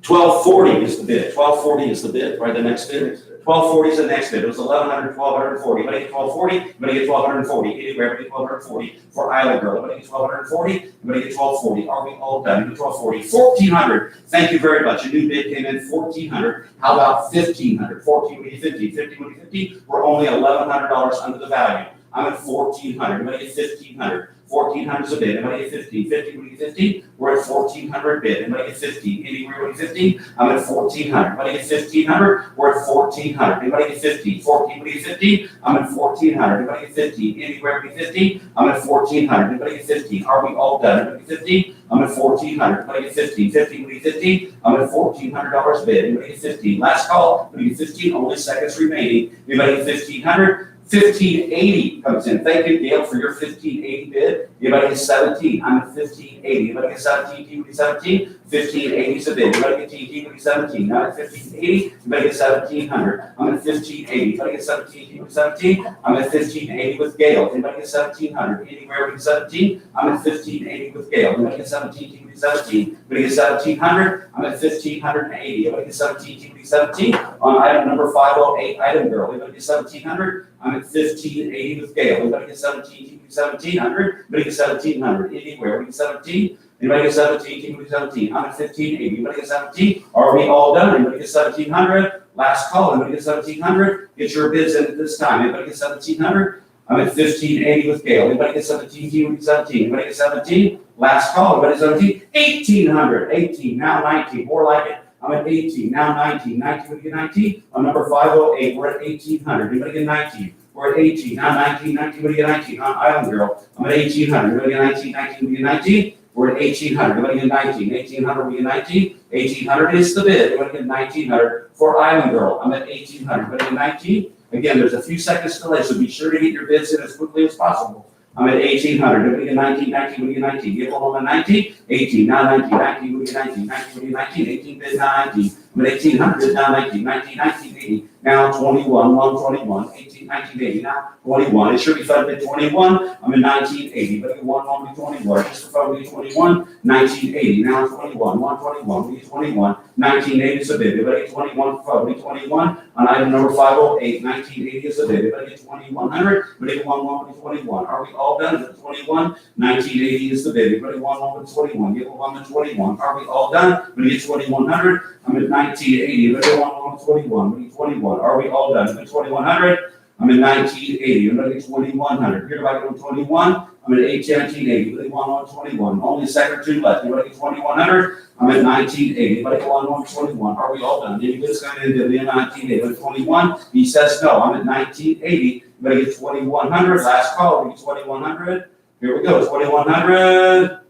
1,240 is the bid. 1,240 is the bid, right? The next bid. 1,240 is the next bid. It was 1,100, 1,240. Anybody get 1,240? Anybody get 1,240? Anywhere, anybody get 1,240 for Island Girl. Anybody get 1,240? Anybody get 1,240? Are we all done? 1,240. 1,400. Thank you very much. A new bid came in 1,400. How about 1,500? 14 would be 50. 50 would be 50. We're only $1,100 under the value. I'm at 1,400. Anybody get 1,500? 1,400 is a bid. Anybody get 15? 50 would be 50. We're at 1,400 bid. Anybody get 15? Anywhere would be 15? I'm at 1,400. Anybody get 1,500? We're at 1,400. Anybody get 15? 14 would be 15. I'm at 1,400. Anybody get 15? Anywhere would be 15? I'm at 1,400. Anybody get 15? Are we all done? Anybody get 15? I'm at 1,400. Anybody get 15? 15 would be 15. I'm at $1,400 bid. Anybody get 15? Last call. Anybody get 15? Only seconds remaining. Anybody get 1,500? 1,580 comes in. Thank you, Gail, for your 1,580 bid. Anybody get 17? I'm at 1,580. Anybody get 17? T would be 17. 1,580 is a bid. Anybody get T would be 17. I'm at 1,580. Anybody get 1,700? I'm at 1,580. Anybody get 17? T would be 17. I'm at 1,580 with Gail. Anybody get 1,700? Anywhere we get 17? I'm at 1,580 with Gail. Anybody get 17? T would be 17. Anybody get 1,700? I'm at 1,580. Anybody get 17? T would be 17. On item number 508, Item Girl. Anybody get 1,700? I'm at 1,580 with Gail. Anybody get 17? 1,700. Anybody get 1,700? Anywhere. We get 17. Anybody get 17? We get 17. I'm at 1,580. Anybody get 17? Are we all done? Anybody get 1,700? Last call. Anybody get 1,700? Get your bids in at this time. Anybody get 1,700? I'm at 1,580 with Gail. Anybody get 17? We get 17. Anybody get 17? Last call. Anybody get 17? 1,800. 18. Now 19. More like it. I'm at 18, now 19. 19, we get 19. On number 508, we're at 1,800. Anybody get 19? We're at 18, now 19. 19, we get 19. On Island Girl, I'm at 1,800. Anybody get 19? 19, we get 19. We're at 1,800. Anybody get 19? 1,800, we get 19. 1,800 is the bid. Anybody get 1,900 for Island Girl? I'm at 1,800. Anybody get 19? Again, there's a few seconds delay, so be sure to get your bids in as quickly as possible. I'm at 1,800. Anybody get 19? 19, we get 19. Get home at 19. 18, now 19. 19, we get 19. 19, we get 19. 18 bid, now 19. I'm at 1,800, now 19. 19, 1980. Now 21, 121. 18, 1980. Now 21. It should be fun at 21. I'm at 1980. But at 1, 21. Just for fun, we get 21. 1980. Now 21, 121. We get 21. 1980 is a bid. Everybody get 21 for fun. We get 21. On item number 508, 1980 is a bid. Everybody get 2,100. Everybody get 1, we get 21. Are we all done? Is it 21? 1980 is the bid. Everybody 1, with 21. Give 1 to 21. Are we all done? We get 2,100. I'm at 1980. Everybody 1, with 21. We get 21. Are we all done? At 2,100. I'm at 1980. Everybody get 2,100. Here, everybody get 21. I'm at 1980. Everybody 1, 21. Only a second or two left. Everybody get 2,100. I'm at 1980. Everybody get 1, 21. Are we all done? Any bids coming in? They'll be at 1980. At 21. He says no. I'm at 1980. Everybody get 2,100. Last call. We get 2,100. Here we go. 2,100.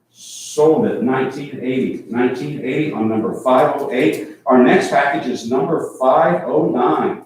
Sold at 1980. 1980 on number 508. Our next package is number 509.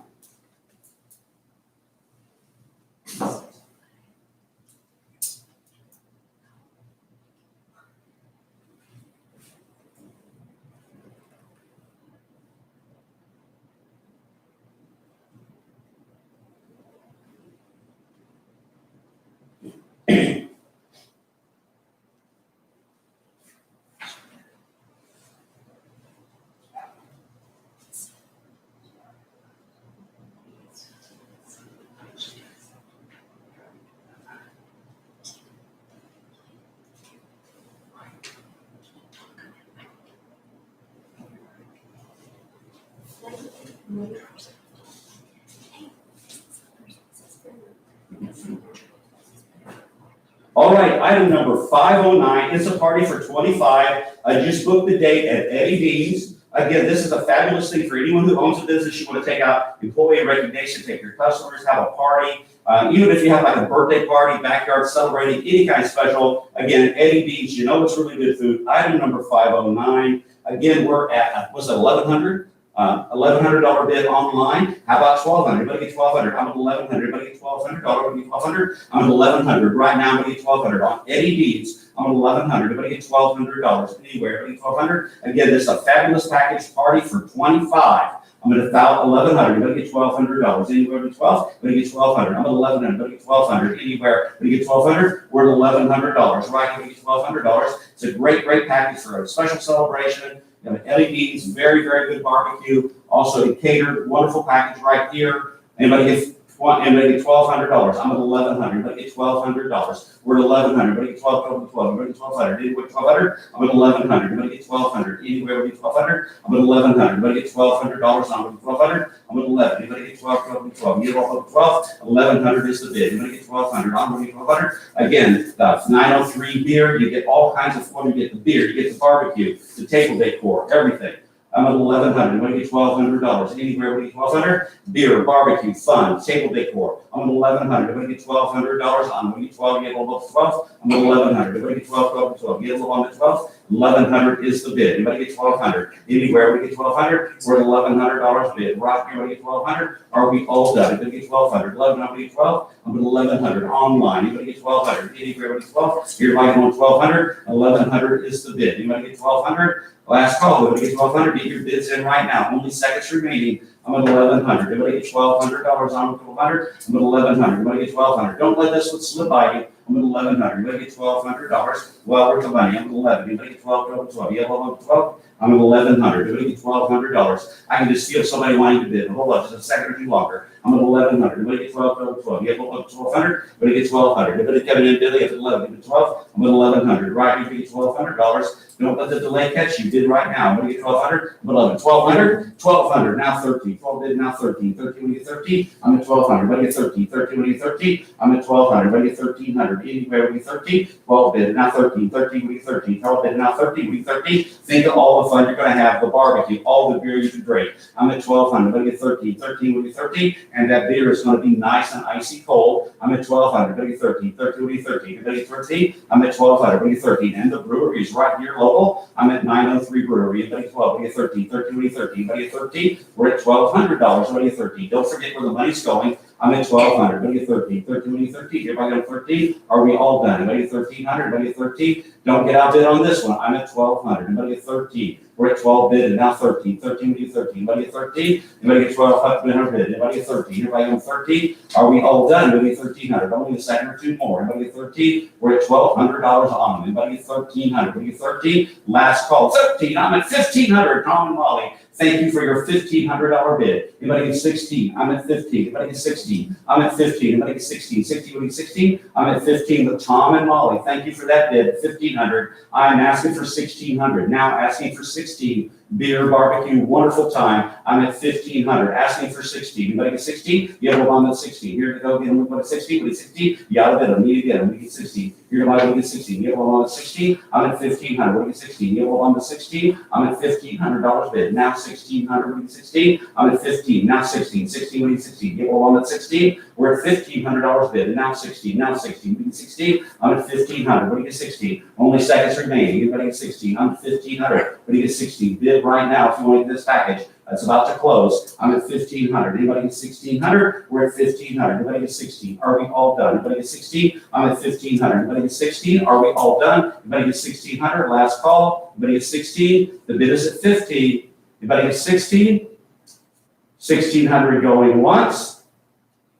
All right, item number 509 is a party for 25. I just booked the date at Eddie Dean's. Again, this is a fabulous thing for anyone who owns a business. You want to take out employee recognition, take your customers, have a party. Even if you have like a birthday party, backyard celebrating, any kind of special. Again, at Eddie Dean's, you know it's really good food. Item number 509. Again, we're at, was it 1,100? $1,100 bid online. How about 1,200? Everybody get 1,200. I'm at 1,100. Everybody get $1,200. Everybody get 1,200. I'm at 1,100. Right now, I'm gonna get 1,200 on Eddie Dean's. I'm at 1,100. Everybody get $1,200 anywhere. Everybody get 1,200. Again, this is a fabulous package party for 25. I'm at about 1,100. Everybody get $1,200 anywhere. Everybody 12. Everybody get 1,200. I'm at 1,100. Everybody get 1,200 anywhere. Everybody get 1,200. We're at $1,100. Right? Everybody get $1,200. It's a great, great package for a special celebration. You have Eddie Dean's, very, very good barbecue. Also, a catered, wonderful package right here. Anybody get $1,200. I'm at 1,100. Anybody get $1,200. We're at 1,100. Anybody get 12. Anybody get 1,200. Anybody get 1,200. I'm at 1,100. Anybody get 1,200. Anywhere we get 1,200. I'm at 1,100. Anybody get $1,200. I'm at 1,200. I'm at 11. Anybody get 12. You get 12. 1,100 is the bid. Anybody get 1,200. I'm going to get 1,200. Again, the 903 beer. You get all kinds of fun. You get the beer. You get the barbecue, the table decor, everything. I'm at 1,100. Anybody get $1,200. Anywhere we get 1,200. Beer, barbecue, fun, table decor. I'm at 1,100. Everybody get $1,200. I'm going to get 12. Get a little bit 12. I'm at 1,100. Everybody get 12. Get a little on the 12. 1,100 is the bid. Anybody get 1,200. Anywhere we get 1,200. We're at $1,100 bid. Right here, we get 1,200. Are we all done? Anybody get 1,200. 11. Anybody get 12. I'm at 1,100. Online. Anybody get 1,200. Anywhere we get 12. Here, I go 1,200. 1,100 is the bid. Anybody get 1,200. Last call, everybody get 1,200, get your bids in right now, only seconds remaining. I'm at 1,100, everybody get $1,200, I'm at 1,200, I'm at 1,100, everybody get 1,200. Don't let this one slip by you, I'm at 1,100, everybody get $1,200, well worth the money, I'm at 11, everybody get 12, 12, you have 12, I'm at 1,100, everybody get $1,200. I can just feel somebody wanting to bid, hold on, just a second or two longer. I'm at 1,100, everybody get 12, 12, you have 1,200, everybody get 1,200, everybody coming in, Billy, at 11, get 12, I'm at 1,100, right, you get $1,200. Don't let the delay catch you. Bid right now. I'm going to get 1,200. I'm 11. 1,200. 1,200. Now 13. 12 bid. Now 13. 13. When you get 13. I'm at 1,200. When you get 13. 13. When you get 13. I'm at 1,200. When you get 1,300. Anywhere when you get 13. 12 bid. Now 13. 13. When you get 13. 12 bid. Now 13. When you get 13. Think of all the fun you're going to have. The barbecue. All the beer you can drink. I'm at 1,200. When you get 13. 13. When you get 13. And that beer is going to be nice and icy cold. I'm at 1,200. When you get 13. 13. When you get 13. When you get 13. I'm at 1,200. When you get 13. And the brewery is right here local. I'm at 903 Brewery. Anybody 12? We get 13. 13. We get 13. Anybody get 13? We're at $1,200. Anybody get 13? Don't forget where the money's going. I'm at 1,200. Anybody get 13? 13. We get 13. Everybody got 13? Are we all done? Anybody get 1,300? Anybody get 13? Don't get outbid on this one. I'm at 1,200. Anybody get 13? We're at 12 bid and now 13. 13. We get 13. Anybody get 13? Anybody get 1,200 bid? Anybody get 13? Everybody got 13? Are we all done? Anybody get 1,300? Only a second or two more. Anybody get 13? We're at $1,200 on them. Anybody get 1,300? Anybody get 13? Last call. 13. I'm at 1,500. Tom and Molly. Thank you for your $1,500 bid. Anybody get 16? I'm at 15. Anybody get 16? I'm at 15. Anybody get 16? 16, what do you 16? I'm at 15 with Tom and Molly. Thank you for that bid. 1,500. I'm asking for 1,600. Now asking for 16. Beer, barbecue, wonderful time. I'm at 1,500. Asking for 16. Anybody get 16? You have one at 16. Here to go. Get them at 16. We get 16. You got to bid them. Need to get them. We get 16. You're going to get 16. You have one at 16. I'm at 1,500. What do you get 16? You have one at 16. I'm at $1,500 bid. Now 1,600. What do you 16? I'm at 15. Now 16. 16. What do you 16? You have one at 16. We're at $1,500 bid. Now 16. Now 16. We get 16. I'm at 1,500. What do you get 16? Only seconds remaining. Anybody get 16? I'm at 1,500. What do you get 16? Bid right now if you want to get this package. It's about to close. I'm at 1,500. Anybody get 1,600? We're at 1,500. Anybody get 16? Are we all done? Anybody get 16? I'm at 1,500. Anybody get 16? Are we all done? Anybody get 1,600? Last call. Anybody get 16? The bid is at 15. Anybody get 16? 1,600 going once.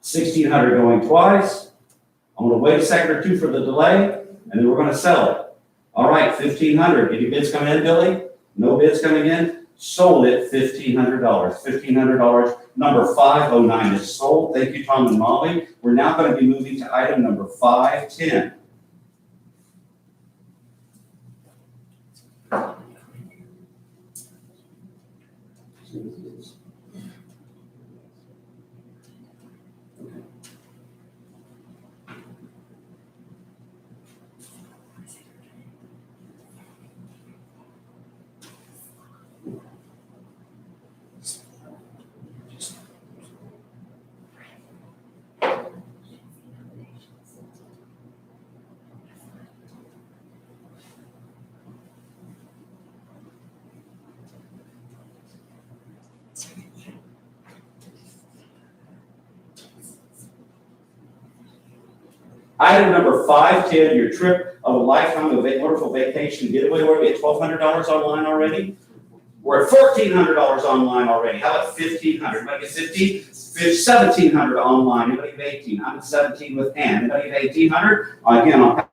1,600 going twice. I'm going to wait a second or two for the delay, and then we're going to sell it. All right, 1,500. Any bids coming in, Billy? No bids coming in? Sold at $1,500. $1,500. Number 509 is sold. Thank you, Tom and Molly. We're now going to be moving to item number 510. Item number 510, your trip of a lifetime of a wonderful vacation getaway. We're at $1,200 online already. We're at $1,400 online already. How about 1,500? Anybody get 50? 1,700 online. Anybody get 18? I'm at 17 with Ann. Anybody get 1,800? Again, on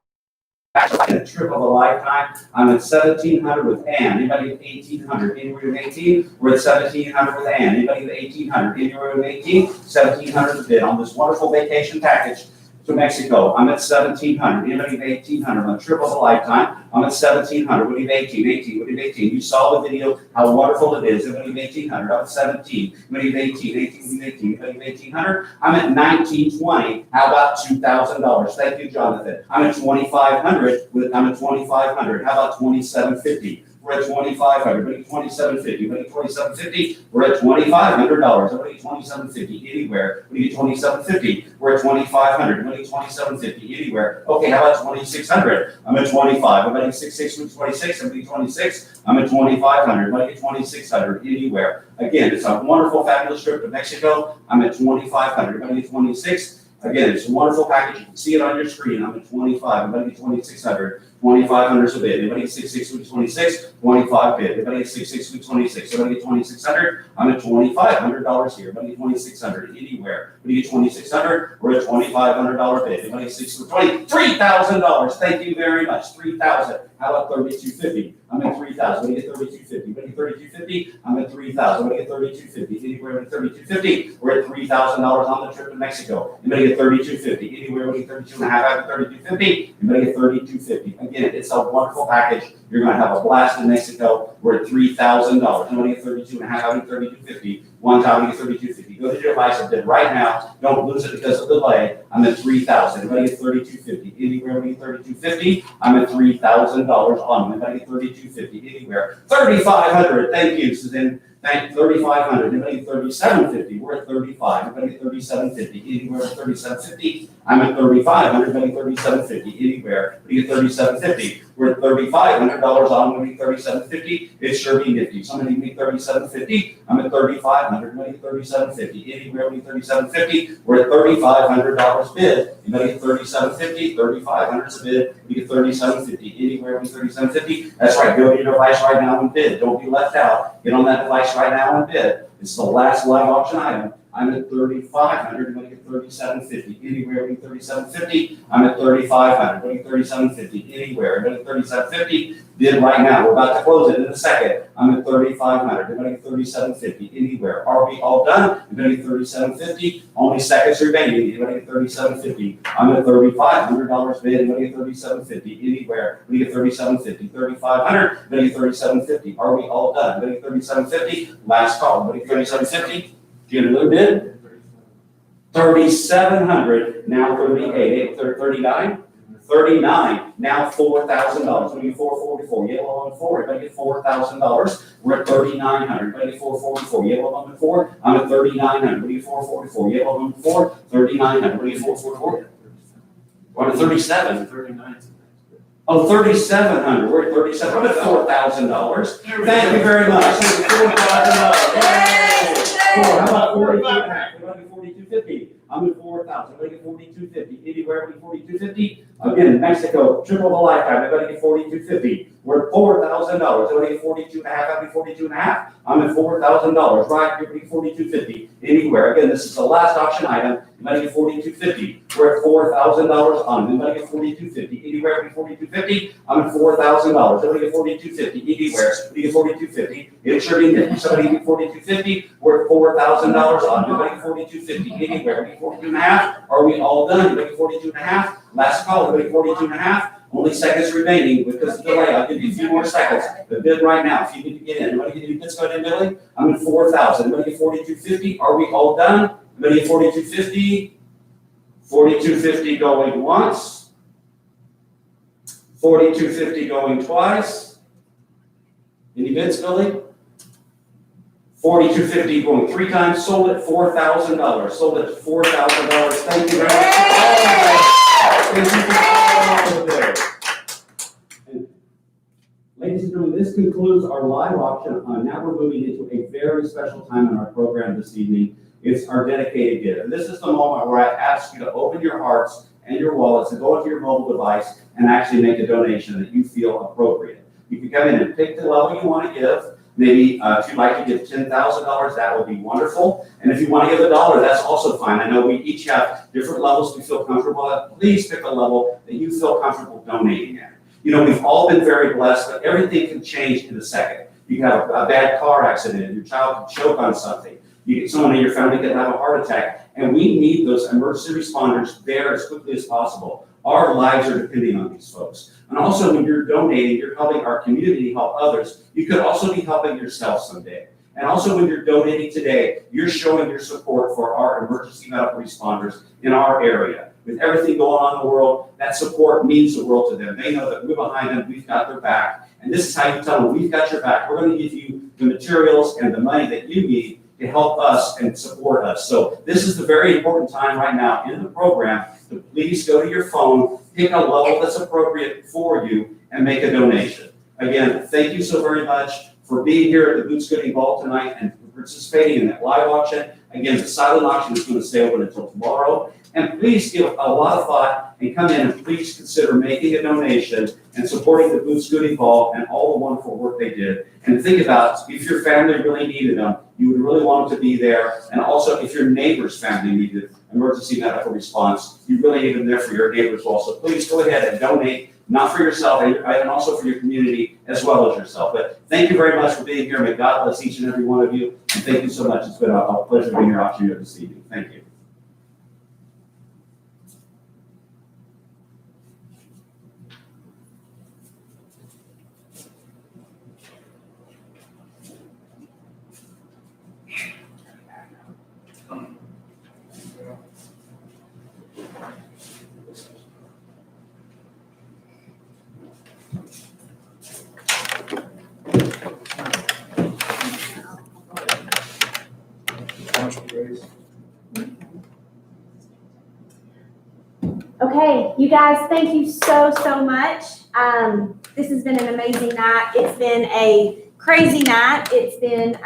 a trip of a lifetime. I'm at 1,700 with Ann. Anybody at 1,800? Anywhere with 18? We're at 1,700 with Ann. Anybody at 1,800? Anywhere with 18? 1,700 is bid on this wonderful vacation package to Mexico. I'm at 1,700. Anybody at 1,800 on a trip of a lifetime? I'm at 1,700. What do you have 18? 18. What do you have 18? You saw the video, how wonderful it is. Anybody at 1,800? I'm at 17. Anybody at 18? 18. What do you have 18? Anybody at 1,800? I'm at 1,920. How about $2,000? Thank you, Jonathan. I'm at 2,500. I'm at 2,500. How about 2,750? We're at 2,500. Everybody 2,750. Everybody 2,750. We're at $2,500. Everybody 2,750 anywhere. We get 2,750. We're at 2,500. Everybody 2,750 anywhere. Okay, how about 2,600? I'm at 25. Everybody 6,600 with 26. Everybody 26. I'm at 2,500. Everybody get 2,600 anywhere. Again, it's a wonderful, fabulous trip to Mexico. I'm at 2,500. Everybody get 26. Again, it's a wonderful package. You can see it on your screen. I'm at 25. Everybody get 2,600. 2,500 is a bid. Anybody get 6,600 with 26? 25 bid. Anybody get 6,600 with 26? Everybody get 2,600? I'm at $2,500 here. Everybody get 2,600 anywhere. When you get 2,600, we're at $2,500 bid. Anybody get 6,20? $3,000. Thank you very much. 3,000. How about 3,250? I'm at 3,000. When you get 3,250? When you get 3,250? I'm at 3,000. When you get 3,250? Anywhere at 3,250? We're at $3,000 on the trip to Mexico. Anybody get 3,250? Anywhere we get 32 and a half out of 3,250? Anybody get 3,250? Again, it's a wonderful package. You're going to have a blast in Mexico. We're at $3,000. Anybody get 32 and a half out of 3,250? One time we get 3,250. Go to your device and bid right now. Don't lose it because of delay. I'm at 3,000. Anybody get 3,250? Anywhere we get 3,250? I'm at $3,000 on. Anybody get 3,250? Anywhere. 3,500. Thank you, Suzanne. Thank you. 3,500. Anybody get 3,750? We're at 35. Anybody get 3,750? Anywhere at 3,750? I'm at 3,500. Anybody get 3,750? Anywhere. We get 3,750. We're at $3,500 on. We get 3,750. It sure be nifty. Somebody get 3,750. I'm at 3,500. Anybody get 3,750? Anywhere we get 3,750. We're at $3,500 bid. Anybody get 3,750? 3,500 is a bid. We get 3,750. Anywhere we get 3,750. That's right. Go to your device right now and bid. Don't be left out. Get on that device right now and bid. It's the last live auction item. I'm at 3,500. Anybody get 3,750? Anywhere we get 3,750. I'm at 3,500. Anybody get 3,750? Anywhere. Anybody get 3,750? Bid right now. We're about to close it in a second. I'm at 3,500. Anybody get 3,750? Anywhere. Are we all done? Anybody get 3,750? Only seconds remaining. Anybody get 3,750? I'm at $3,500 bid. Anybody get 3,750? Anywhere. Anybody get 3,750? 3,500. Anybody get 3,750? Are we all done? Anybody get 3,750? Last call. Anybody get 3,750? Get another bid? 3,700, now 38, 39, 39, now $4,000. We get 444, yellow on 4, everybody get $4,000. We're at 3,900, everybody get 444, yellow on 4, I'm at 3,900, we get 444, yellow on 4, 3,900, we get 444. We're at 37. 39. Oh, 3,700, we're at 37, I'm at $4,000. Thank you very much. $4,000. How about 42 and a half? Everybody get 42.50. I'm at 4,000. Everybody get 42.50. Anywhere, everybody 42.50. Again, in Mexico, triple the lifetime. Everybody get 42.50. We're at $4,000. Everybody get 42 and a half. Everybody 42 and a half. I'm at $4,000. Right, everybody 42.50. Anywhere. Again, this is the last auction item. Anybody get 42.50. We're at $4,000 on. Anybody get 42.50. Anywhere, everybody 42.50. I'm at $4,000. Everybody get 42.50. Anywhere, we get 42.50. It sure be somebody get 42.50. We're at $4,000 on. Anybody get 42.50. Anywhere, we get 42 and a half. Are we all done? Anybody get 42 and a half? Last call. Everybody 42 and a half. Only seconds remaining because of the delay. I'll give you a few more seconds. The bid right now, if you need to get in. Anybody get any bids going in, Billy? I'm at 4,000. Anybody get 4,250? Are we all done? Anybody get 4,250? 4,250 going once. 4,250 going twice. Any bids, Billy? 4,250 going 3 times. Sold at $4,000. Sold at $4,000. Thank you very much. Thank you for all over there. And ladies and gentlemen, this concludes our live auction. Now we're moving into a very special time in our program this evening. It's our dedicated gift. And this is the moment where I ask you to open your hearts and your wallets and go into your mobile device and actually make a donation that you feel appropriate. You can come in and pick the level you want to give. Maybe if you'd like to give $10,000, that would be wonderful. And if you want to give $1, that's also fine. I know we each have different levels we feel comfortable at. Please pick a level that you feel comfortable donating at. You know, we've all been very blessed, but everything can change in a second. You can have a bad car accident, your child can choke on something. Someone in your family could have a heart attack, and we need those emergency responders there as quickly as possible. Our lives are depending on these folks. And also when you're donating, you're helping our community help others. You could also be helping yourself someday. And also when you're donating today, you're showing your support for our emergency medical responders in our area. With everything going on in the world, that support means the world to them. They know that we're behind them, we've got their back. And this is how you tell them, we've got your back. We're going to give you the materials and the money that you need to help us and support us. So this is the very important time right now in the program to please go to your phone, pick a level that's appropriate for you, and make a donation. Again, thank you so very much for being here at the Boots Gooding Ball tonight and participating in that live auction. Again, the silent auction is going to stay open until tomorrow. And please give a lot of thought and come in and please consider making a donation and supporting the Boots Gooding Ball and all the wonderful work they did. And think about if your family really needed them, you would really want them to be there. And also if your neighbor's family needed emergency medical response, you really need them there for your neighbors also. Please go ahead and donate, not for yourself and also for your community as well as yourself. But thank you very much for being here. May God bless each and every one of you. And thank you so much. It's been a pleasure being here watching you this evening. Thank you. Okay, you guys, thank you so much. This has been an amazing night. It's been a crazy night. It's been,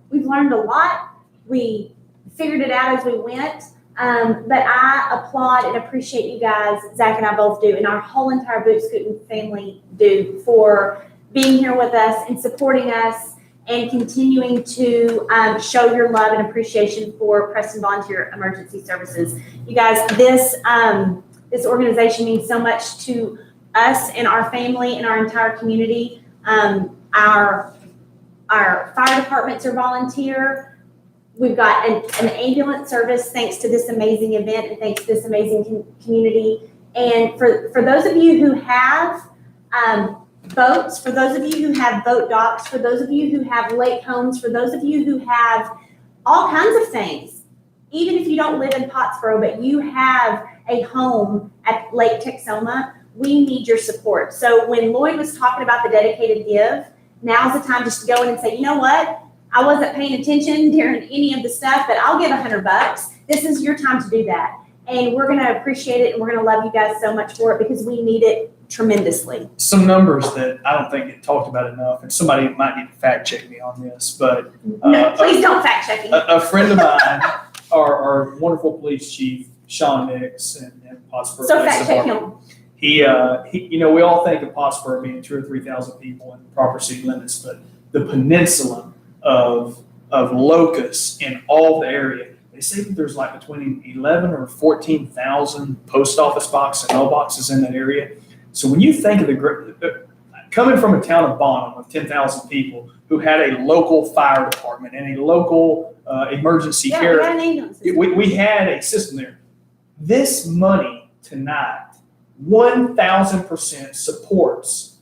we've learned a lot. We figured it out as we went. But I applaud and appreciate you guys, Zach and I both do, and our whole entire Boots Scooting family do, for being here with us and supporting us and continuing to show your love and appreciation for Preston Volunteer Emergency Services. You guys, this organization means so much to us and our family and our entire community. Our fire departments are volunteer. We've got an ambulance service thanks to this amazing event and thanks to this amazing community. And for those of you who have boats, for those of you who have boat docks, for those of you who have lake homes, for those of you who have all kinds of things, even if you don't live in Pottsboro, but you have a home at Lake Texoma, we need your support. So when Lloyd was talking about the dedicated give, now's the time just to go in and say, you know what? I wasn't paying attention during any of the stuff, but I'll give $100. This is your time to do that. And we're going to appreciate it, and we're going to love you guys so much for it because we need it tremendously. Some numbers that I don't think get talked about enough, and somebody might need to fact check me on this, but No, please don't fact check me. a friend of mine, our wonderful police chief, Sean Nix, and Pottsboro. So Police fact check Department, him. he, we all think of Pottsboro being 2,000 or 3,000 people in the proper city limits, but the peninsula of Locust in all the area, they say that there's like between 11 or 14,000 post office boxes and mailboxes in that area. So when you think of coming from a town of Bonham with 10,000 people who had a local fire department and a local emergency Yeah, care, we got an ambulance. we had a system there. This money tonight 1,000% supports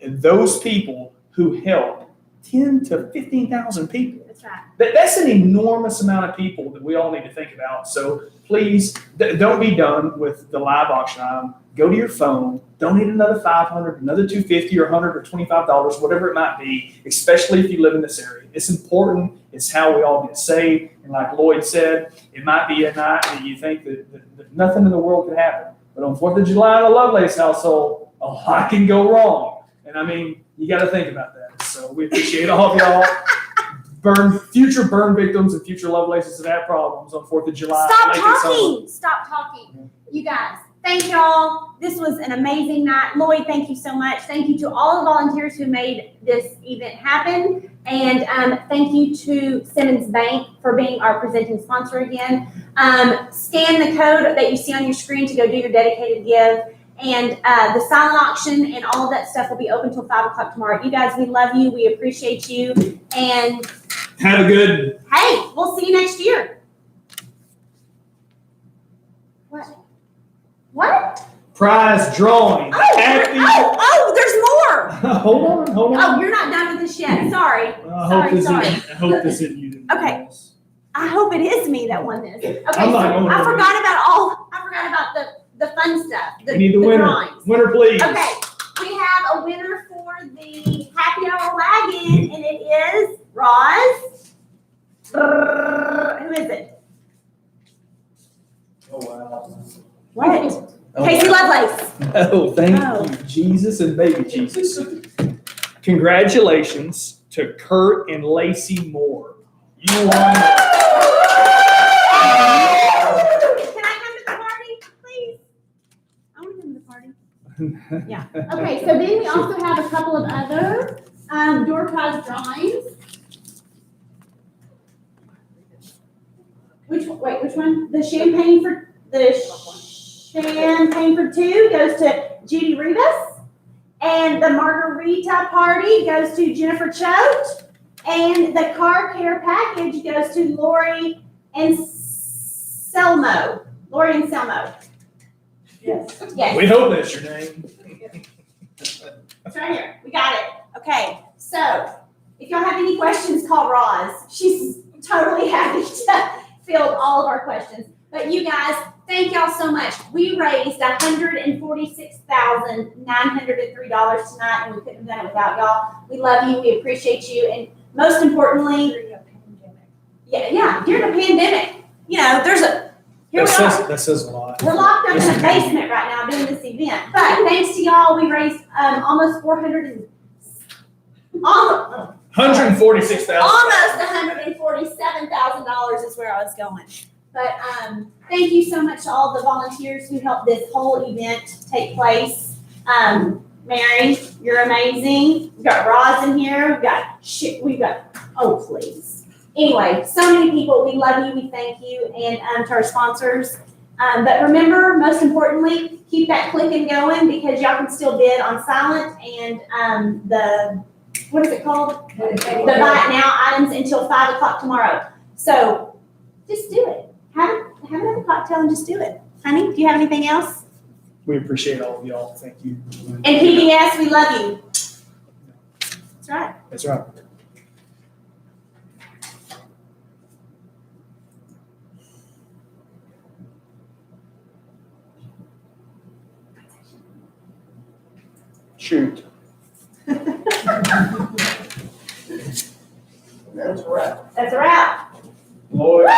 those people who help 10 to 15,000 people. That's right. That's an enormous amount of people that we all need to think about. So please don't be done with the live auction item. Go to your phone, donate another $500, another $250 or $100 or $25, whatever it might be, especially if you live in this area. It's important. It's how we all get saved. And like Lloyd said, it might be a night that you think that nothing in the world could happen. But on 4th of July in a Lovelace household, a lot can go wrong. And I mean, you got to think about that. So we appreciate all of y'all. Future burn victims and future Lovelaces that have problems on 4th of July. Stop Make it summer. talking. Stop talking. You guys, thank y'all. This was an amazing night. Lloyd, thank you so much. Thank you to all the volunteers who made this event happen. And thank you to Simmons Bank for being our presenting sponsor again. Scan the code that you see on your screen to go do your dedicated give. And the silent auction and all of that stuff will be open till 5 o'clock tomorrow. You guys, we love you. We appreciate you. And Have a good. hey, we'll see you next year. What? Prize drawing. Happy. There's more. Hold on. Oh, you're not done with this yet. Sorry. I hope this isn't you. Okay. I hope it is me that won this. Okay, I'm not going I to. forgot about the fun stuff. We need the winner. Drawings. Winner, please. Okay, we have a winner for the happy hour wagon, and it is Roz. Who is it? Oh, wow. What? Casey Lovelace. Oh, thank Oh. you, Jesus and baby Jesus. Congratulations to Kurt and Lacey Moore. You won. Can I come to the party, please? I want to come to the party. Yeah. Okay, so then we also have a couple of other door prize drawings. Which one? The champagne for two goes to Judy Rivas. And the margarita party goes to Jennifer Choate. And the car care package goes to Lori and Selmo. Yes. Yes. We hope that's your name. It's right here. We got it. Okay. So if y'all have any questions, call Roz. She's totally happy to field all of our questions. But you guys, thank y'all so much. We raised $146,903 tonight, and we couldn't have done it without y'all. We love you. We appreciate you. And most importantly, during a pandemic, here we are. That says a lot. We're locked up in a basement right now doing this event, but thanks to y'all, we raised almost $147,000 is where I was going. But thank you so much to all the volunteers who helped this whole event take place. Mary, you're amazing. We've got Roz in here. We've got, oh please. Anyway, so many people, we love you, we thank you, and to our sponsors. But remember, most importantly, keep that clicking going because y'all can still bid on silent and what is it called? The buy it now items until 5 o'clock tomorrow. So just do it. Have another cocktail and just do it. Honey, do you have anything else? We appreciate all of y'all. Thank you. And PBS, we love you. That's right. That's right. Shoot. That's right. That's a wrap. Lloyd.